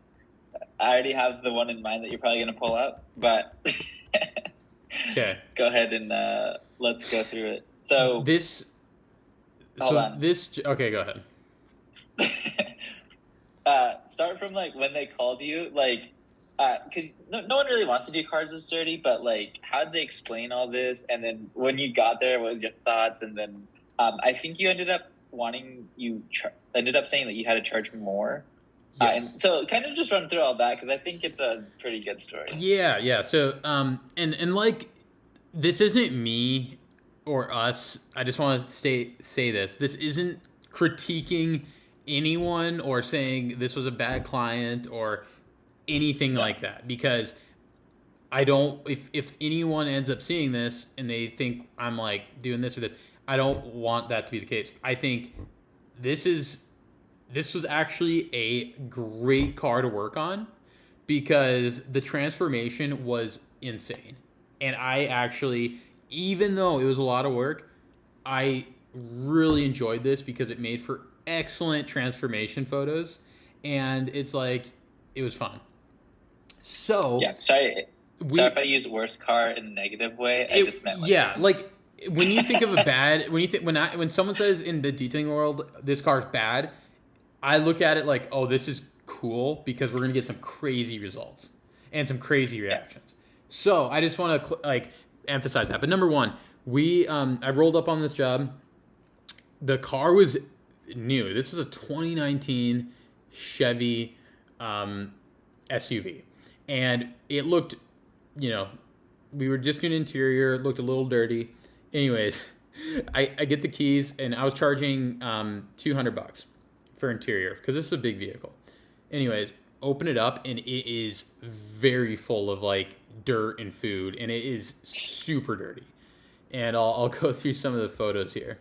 I already have the one in mind that you're probably going to pull up, but okay, go ahead and let's go through it. So okay, go ahead. Start from like when they called you, like, because no one really wants to do cars this dirty, but like, how did they explain all this? And then when you got there, what was your thoughts? And then I think you ended up saying that you had to charge more. Yes. And so kind of just run through all that, because I think it's a pretty good story. Yeah. So, and like, this isn't me or us. I just want to say this. This isn't critiquing anyone or saying this was a bad client or anything like that, because I don't, if anyone ends up seeing this and they think I'm like doing this or this, I don't want that to be the case. I think this is this was actually a great car to work on because the transformation was insane. And I actually, even though it was a lot of work, I really enjoyed this because it made for excellent transformation photos. And it's like, it was fun. So, Yeah, sorry if I use worst car in a negative way. I just meant like, yeah, like when you think of a bad, when someone says in the detailing world this car's bad, I look at it like, oh, this is cool because we're gonna get some crazy results and some crazy reactions. So I just want to like emphasize that. But number one, I rolled up on this job. The car was new. This is a 2019 Chevy SUV, and it looked, we were just doing interior. It looked a little dirty. Anyways, I get the keys, and I was charging $200 for interior because this is a big vehicle. Anyways, open it up, and it is very full of like dirt and food, and it is super dirty. And I'll go through some of the photos here.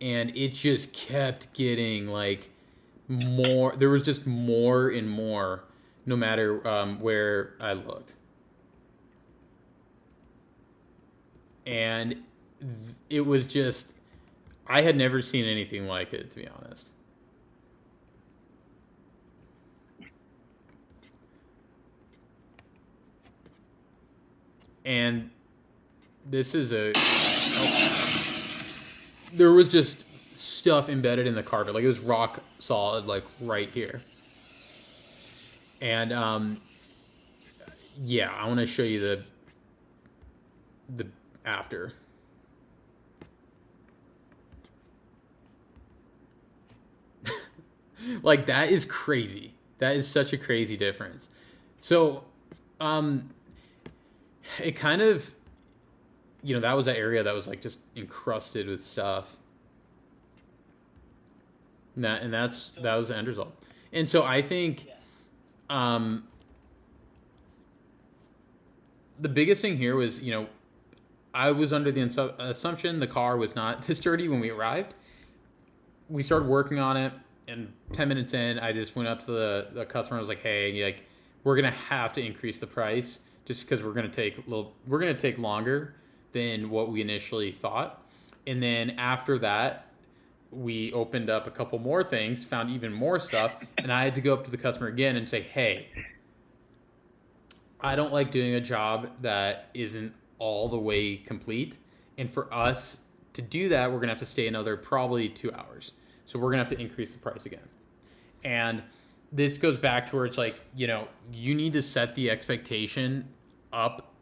And it just kept getting like more. There was just more and more, no matter where I looked. And it was just, I had never seen anything like it, to be honest. And this is there was just stuff embedded in the carpet. Like it was rock solid, like right here. And yeah, I want to show you the after. Like that is crazy. That is such a crazy difference. So, it kind of, that was that area that was like just encrusted with stuff. That was the end result. And so I think, the biggest thing here was, I was under the assumption the car was not this dirty when we arrived. We started working on it, and 10 minutes in, I just went up to the customer. I was like, "Hey, like, we're gonna have to increase the price just because we're gonna take longer than what we initially thought." And then after that, we opened up a couple more things, found even more stuff, and I had to go up to the customer again and say, "Hey, I don't like doing a job that isn't all the way complete. And for us to do that, we're going to have to stay another probably 2 hours. So we're going to have to increase the price again." And this goes back to where it's like, you need to set the expectation up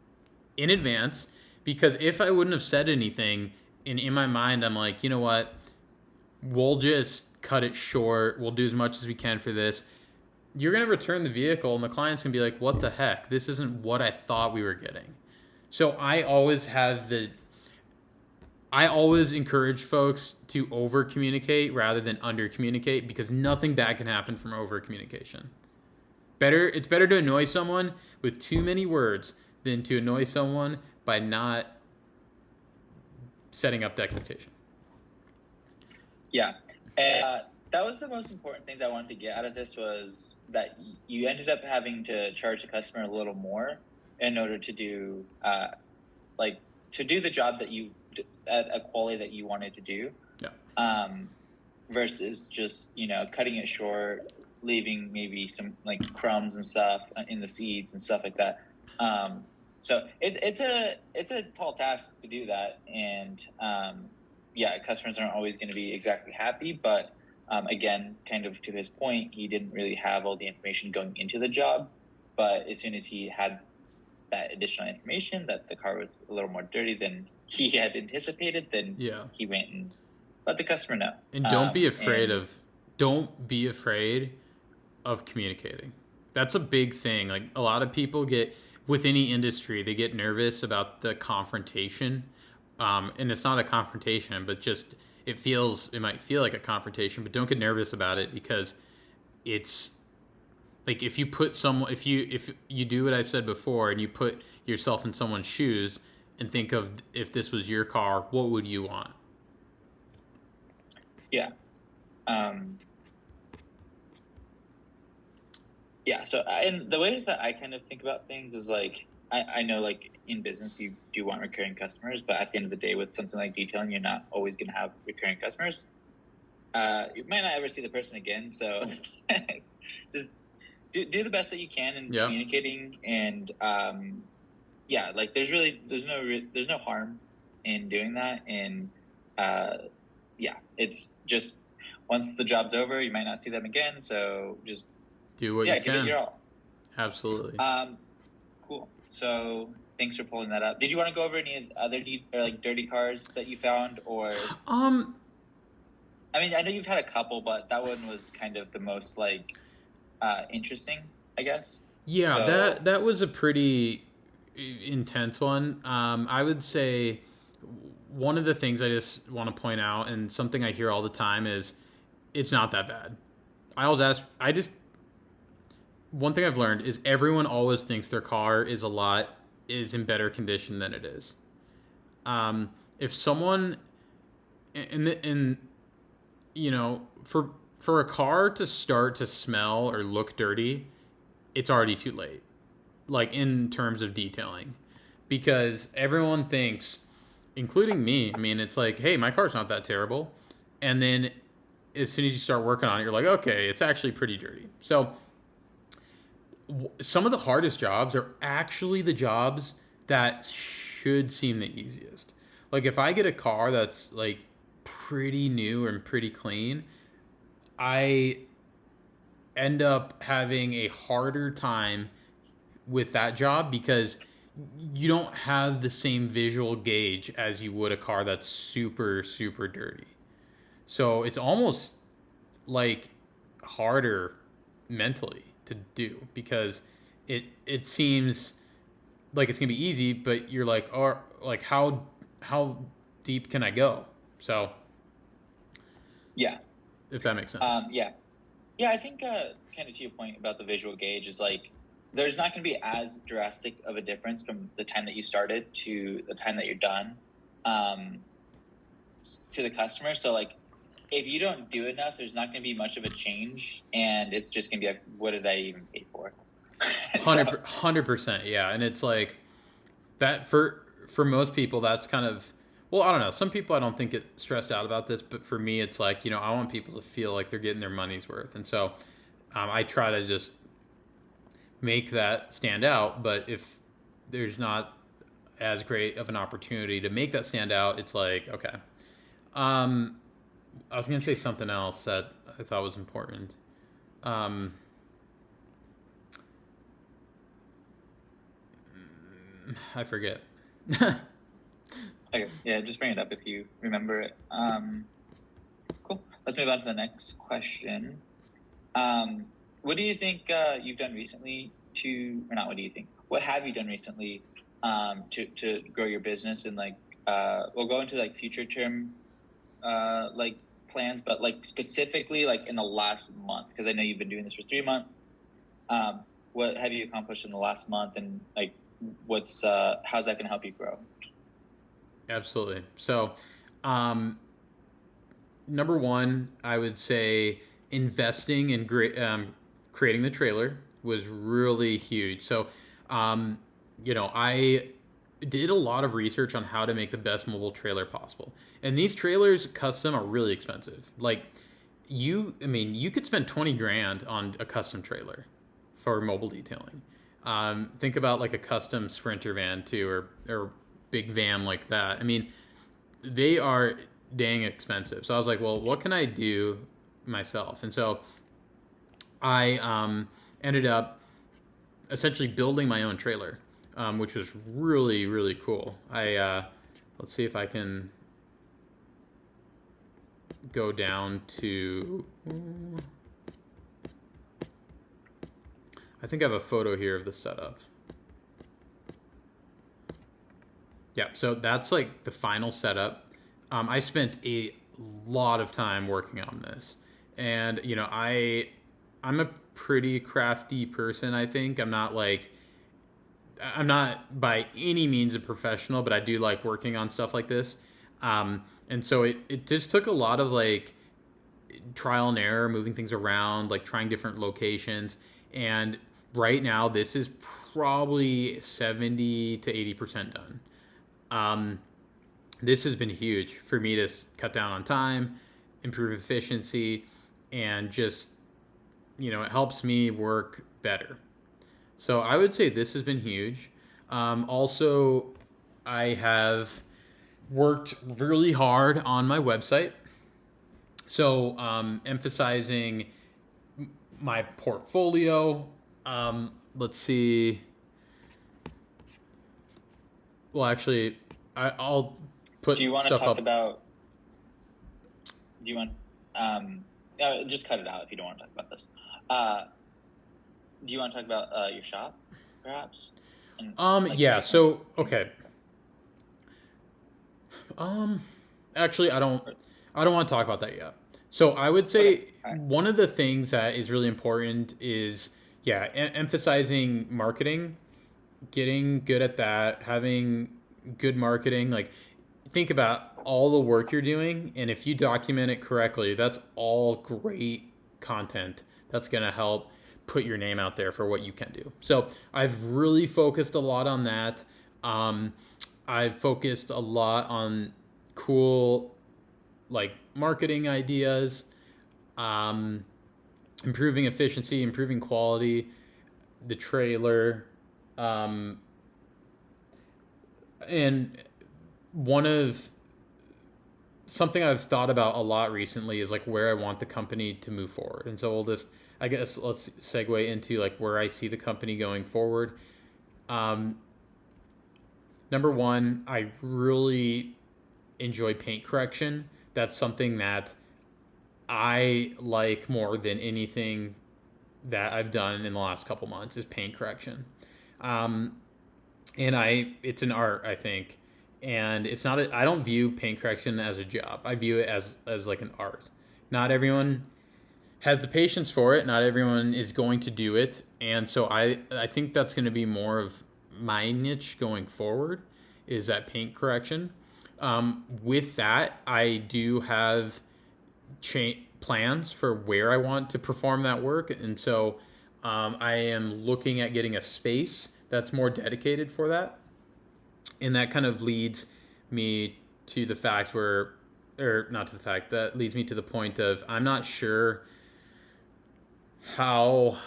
in advance, because if I wouldn't have said anything, and in my mind, I'm like, you know what, we'll just cut it short. We'll do as much as we can for this. You're going to return the vehicle, and the client's going to be like, what the heck? This isn't what I thought we were getting. So I always encourage folks to over communicate rather than under communicate, because nothing bad can happen from over communication. It's better to annoy someone with too many words than to annoy someone by not setting up the expectation. Yeah. And that was the most important thing that I wanted to get out of this, was that you ended up having to charge the customer a little more in order to do the job that you at a quality that you wanted to do. Yeah. Versus just, cutting it short, leaving maybe some like crumbs and stuff in the seeds and stuff like that. So it's a tall task to do that. And, customers aren't always going to be exactly happy, but, again, kind of to his point, he didn't really have all the information going into the job, but as soon as he had that additional information that the car was a little more dirty than he had anticipated, then he went and let the customer know. And don't be afraid of communicating. That's a big thing. Like, a lot of people with any industry, they get nervous about the confrontation And it's not a confrontation, but just it might feel like a confrontation, but don't get nervous about it because it's like if you do what I said before and you put yourself in someone's shoes and think of if this was your car, what would you want? Yeah. Yeah. So, and the way that I kind of think about things is like, I know like in business, you do want recurring customers, but at the end of the day, with something like detailing, you're not always going to have recurring customers. You might not ever see the person again. So just do the best that you can in communicating. And, yeah, like there's no harm in doing that. And, yeah, it's just once the job's over, you might not see them again. So just do what you can. Give it your all. Absolutely. Cool. So thanks for pulling that up. Did you want to go over any other like dirty cars that you found, or? I mean, I know you've had a couple, but that one was kind of the most like interesting, I guess. Yeah, so, that was a pretty intense one. I would say one of the things I just want to point out, and something I hear all the time, is it's not that bad. One thing I've learned is everyone always thinks their car is in better condition than it is. If someone, and you know, for a car to start to smell or look dirty, it's already too late. Like in terms of detailing, because everyone thinks, including me. I mean, it's like, hey, my car's not that terrible, and then as soon as you start working on it, you're like, okay, it's actually pretty dirty. So some of the hardest jobs are actually the jobs that should seem the easiest. Like if I get a car that's like pretty new and pretty clean, I end up having a harder time with that job because you don't have the same visual gauge as you would a car that's super, super dirty. So it's almost like harder mentally to do because it seems like it's gonna be easy, but you're like, or like how deep can I go? So yeah, if that makes sense. Yeah, I think kind of to your point about the visual gauge is like there's not going to be as drastic of a difference from the time that you started to the time that you're done to the customer. So like if you don't do enough, there's not going to be much of a change, and it's just going to be like, what did I even pay for? 100%, yeah. And it's like that for most people, that's kind of, well, I don't know. Some people I don't think get stressed out about this, but for me, it's like, you know, I want people to feel like they're getting their money's worth. And so I try to just make that stand out. But if there's not as great of an opportunity to make that stand out, it's like, okay. I was going to say something else that I thought was important. I forget. Okay, yeah, just bring it up if you remember it. Cool. Let's move on to the next question. What do you think you've done recently or not? What do you think? What have you done recently to grow your business and like we'll go into like future term like plans, but like specifically like in the last month, because I know you've been doing this for 3 months. What have you accomplished in the last month, and like how's that going to help you grow? Absolutely. So, number one, I would say investing in creating the trailer was really huge. So, you know, I did a lot of research on how to make the best mobile trailer possible. And these trailers custom are really expensive. Like you could spend 20 grand on a custom trailer for mobile detailing. Think about like a custom Sprinter van too, or big van like that. I mean, they are dang expensive. So I was like, well, what can I do myself? And so I ended up essentially building my own trailer, which was really, really cool. Let's see if I can go down to, I think I have a photo here of the setup. Yeah, so that's like the final setup. I spent a lot of time working on this, and I'm a pretty crafty person. I think I'm not by any means a professional, but I do like working on stuff like this. And so it just took a lot of like trial and error, moving things around, like trying different locations. And right now, this is probably 70 to 80% done. Um, this has been huge for me to cut down on time, improve efficiency, and just, it helps me work better. So I would say this has been huge. Also, I have worked really hard on my website. So emphasizing my portfolio. Let's see. Well, actually, I'll put Do you want to stuff talk up. about? Do you want? Just cut it out if you don't want to talk about this. Do you want to talk about your shop, perhaps? And, Yeah. So okay. Actually, I don't want to talk about that yet. So I would say Okay. All right. one of the things that is really important is, yeah, emphasizing marketing, getting good at that, having good marketing. Like, think about all the work you're doing, and if you document it correctly, that's all great content that's going to help put your name out there for what you can do. So I've really focused a lot on that. Um, I've focused a lot on cool, like, marketing ideas, um, improving efficiency, improving quality, the trailer, um, and one of something I've thought about a lot recently is like where I want the company to move forward. And so I guess let's segue into like where I see the company going forward. Um, Number one, I really enjoy paint correction. That's something that I like more than anything that I've done in the last couple months is paint correction. Um, and it's an art, I think, and it's not. I don't view paint correction as a job. I view it as like an art. Not everyone has the patience for it. Not everyone is going to do it, and so I think that's going to be more of my niche going forward is that paint correction. With that, I do have plans for where I want to perform that work, and so I am looking at getting a space that's more dedicated for that, and that kind of leads me to the fact where, or not to the fact that leads me to the point of I'm not sure how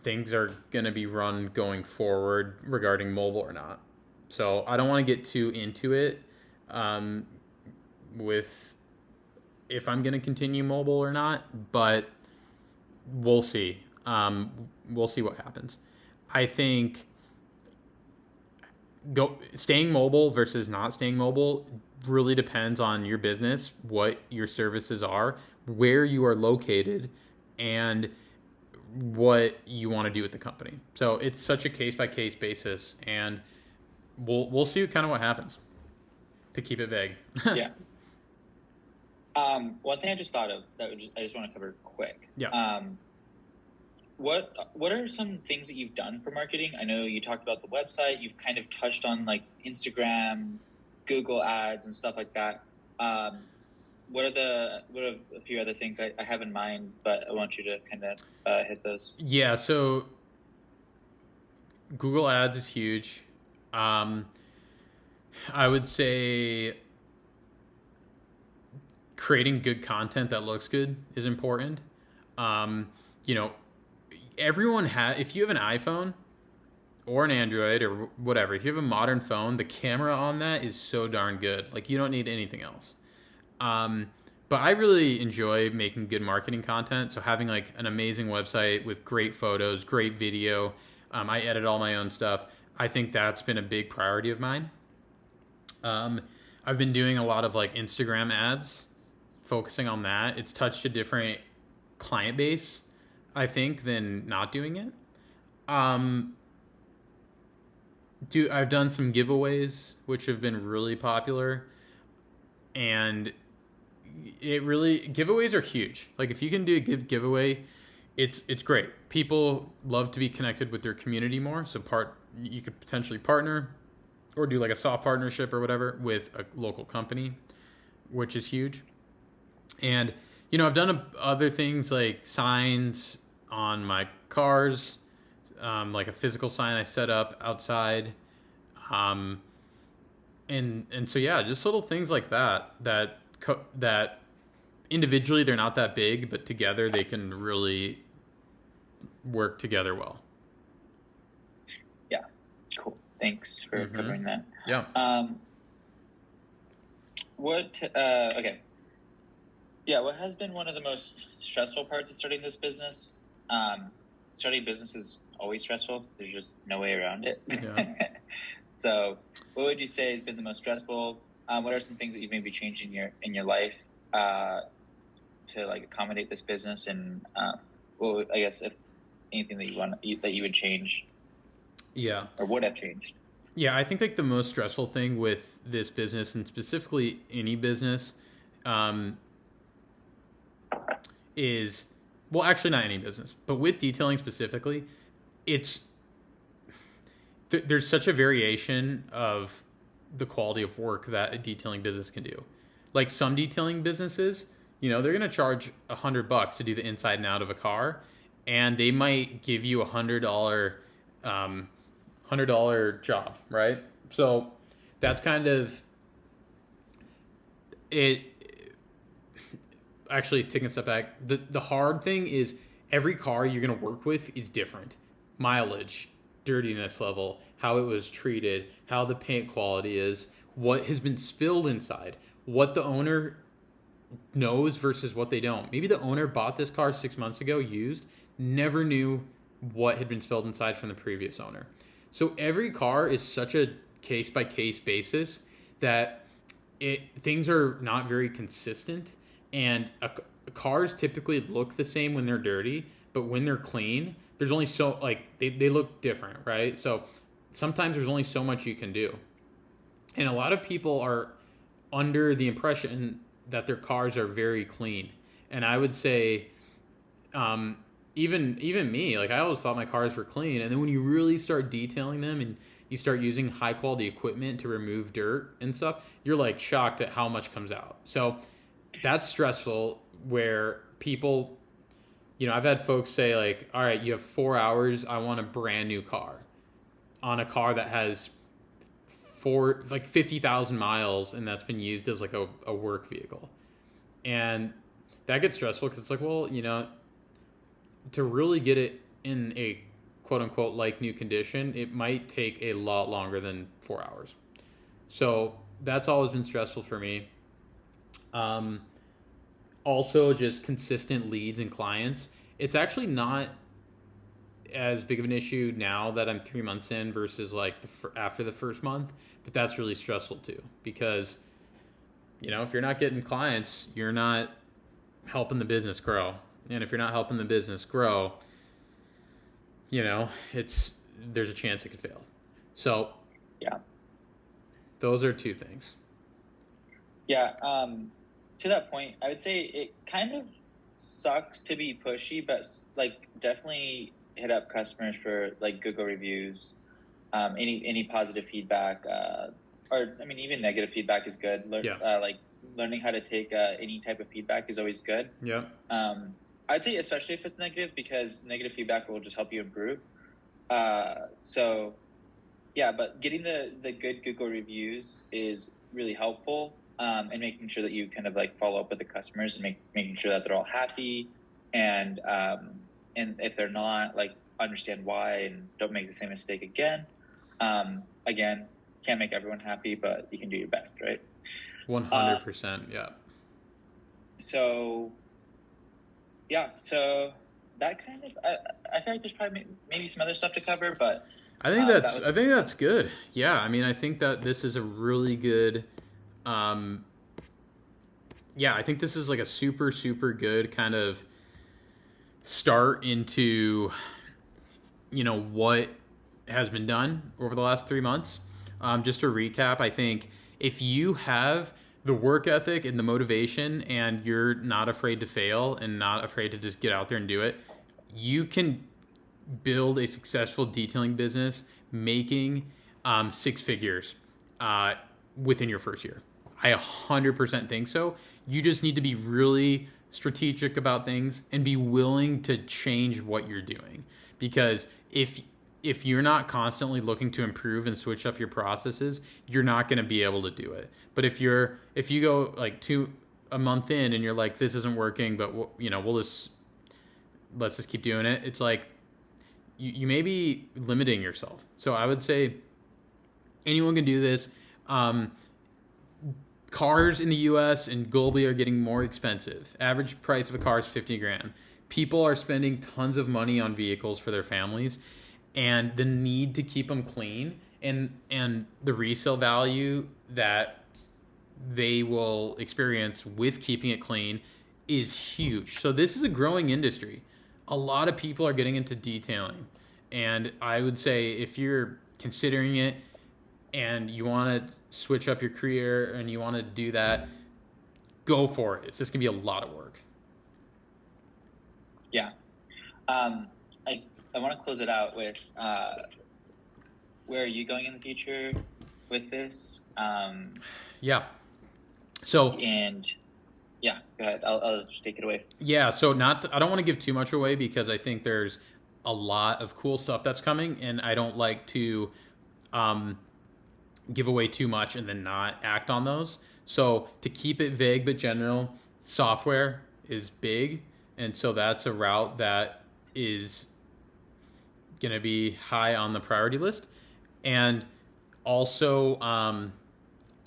things are going to be run going forward regarding mobile or not. So I don't want to get too into it with if I'm going to continue mobile or not, but we'll see. We'll see what happens. I think staying mobile versus not staying mobile really depends on your business, what your services are, where you are located, and what you want to do with the company. So it's such a case by case basis, and we'll see kind of what happens. To keep it vague. Yeah. One thing I just thought of that I just want to cover quick. Yeah. What are some things that you've done for marketing? I know you talked about the website. You've kind of touched on like Instagram, Google ads, and stuff like that. What are a few other things I have in mind, but I want you to kind of hit those. Yeah. So Google ads is huge. I would say creating good content that looks good is important. You know, everyone if you have an iPhone or an Android or whatever, if you have a modern phone, the camera on that is so darn good. Like you don't need anything else. But I really enjoy making good marketing content. So having like an amazing website with great photos, great video. I edit all my own stuff. I think that's been a big priority of mine. I've been doing a lot of like Instagram ads, focusing on that. It's touched a different client base, I think, than not doing it. I've done some giveaways, which have been really popular, and giveaways are huge. Like if you can do a good giveaway, it's great. People love to be connected with their community more. So you could potentially partner or do like a soft partnership or whatever with a local company, which is huge. And I've done other things like signs on my cars, like a physical sign I set up outside, um, and so yeah, just little things like that individually they're not that big, but together they can really work together well. Yeah, cool. Thanks for covering that. Yeah. Okay. Yeah, what has been one of the most stressful parts of starting this business? Starting business is always stressful. There's just no way around it. Yeah. So, what would you say has been the most stressful? What are some things that you've maybe changed in your life to like accommodate this business? And I guess if anything that you would change, Yeah. or would have changed. Yeah, I think like the most stressful thing with this business, and specifically any business, is, well, actually not any business, but with detailing specifically, there's such a variation of the quality of work that a detailing business can do. Like some detailing businesses, they're going to charge $100 to do the inside and out of a car, and they might give you $100 job, right? So that's kind of it. Actually, taking a step back, the hard thing is every car you're going to work with is different. Mileage, dirtiness level, how it was treated, how the paint quality is, what has been spilled inside, what the owner knows versus what they don't. Maybe the owner bought this car 6 months ago used, never knew what had been spilled inside from the previous owner. So every car is such a case by case basis that things are not very consistent, and cars typically look the same when they're dirty, but when they're clean, there's only so they look different, right? So sometimes there's only so much you can do. And a lot of people are under the impression that their cars are very clean. And I would say even me, like I always thought my cars were clean, and then when you really start detailing them and you start using high quality equipment to remove dirt and stuff, you're like shocked at how much comes out. So that's stressful, where people, I've had folks say like, all right, you have 4 hours, I want a brand new car, on a car that has 50,000 miles and that's been used as like a work vehicle. And that gets stressful because it's like, well, to really get it in a quote unquote like new condition, it might take a lot longer than 4 hours. So that's always been stressful for me. Also, just consistent leads and clients. It's actually not as big of an issue now that I'm 3 months in versus like after the first month, but that's really stressful too, because if you're not getting clients, you're not helping the business grow. And if you're not helping the business grow, there's a chance it could fail. So yeah, those are two things. Yeah. To that point, I would say it kind of sucks to be pushy, but like definitely hit up customers for like Google reviews, any positive feedback, or I mean even negative feedback is good. Like learning how to take any type of feedback is always good. Yeah. I'd say especially if it's negative, because negative feedback will just help you improve. So yeah, but getting the good Google reviews is really helpful. And making sure that you kind of like follow up with the customers and making sure that they're all happy, and if they're not, like understand why and don't make the same mistake again. Again, can't make everyone happy, but you can do your best, right? 100%. Yeah. So that kind of I feel like there's probably maybe some other stuff to cover, but I think that's good. Yeah, I mean, I think that this is a really good. I think this is like a super, super good kind of start into, what has been done over the last 3 months. Just to recap, I think if you have the work ethic and the motivation and you're not afraid to fail and not afraid to just get out there and do it, you can build a successful detailing business making 6 figures within your first year. I 100% think so. You just need to be really strategic about things and be willing to change what you're doing. Because if you're not constantly looking to improve and switch up your processes, you're not going to be able to do it. But if you go like a month in and you're like, this isn't working, but let's just keep doing it. It's like you may be limiting yourself. So I would say anyone can do this. Cars in the US and globally are getting more expensive. Average price of a car is 50 grand. People are spending tons of money on vehicles for their families, and the need to keep them clean and the resale value that they will experience with keeping it clean is huge. So this is a growing industry. A lot of people are getting into detailing, and I would say if you're considering it and you want to switch up your career and you want to do that, go for it. It's just gonna be a lot of work. Yeah. I want to close it out with where are you going in the future with this? Yeah. So and yeah, go ahead. I'll just take it away. Yeah. So I don't want to give too much away because I think there's a lot of cool stuff that's coming, and I don't like to give away too much and then not act on those. So to keep it vague but general, software is big, and so that's a route that is going to be high on the priority list. And also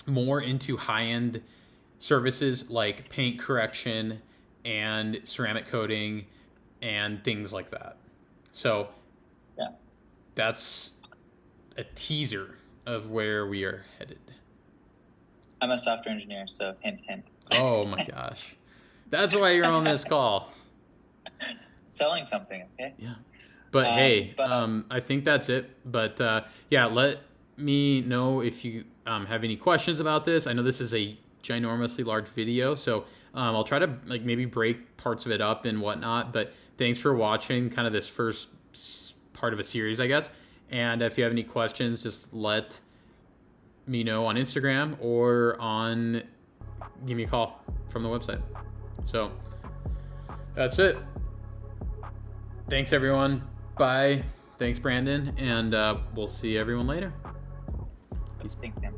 more into high-end services like paint correction and ceramic coating and things like that. So yeah, that's a teaser of where we are headed. I'm a software engineer, so hint, hint. Oh my gosh. That's why you're on this call. Selling something, okay? Yeah. But I think that's it. But yeah, let me know if you have any questions about this. I know this is a ginormously large video, so I'll try to like maybe break parts of it up and whatnot. But thanks for watching kind of this first part of a series, I guess. And if you have any questions, just let me know on Instagram or give me a call from the website. So that's it. Thanks, everyone. Bye. Thanks, Brandon. And we'll see everyone later. Peace. Thanks, man.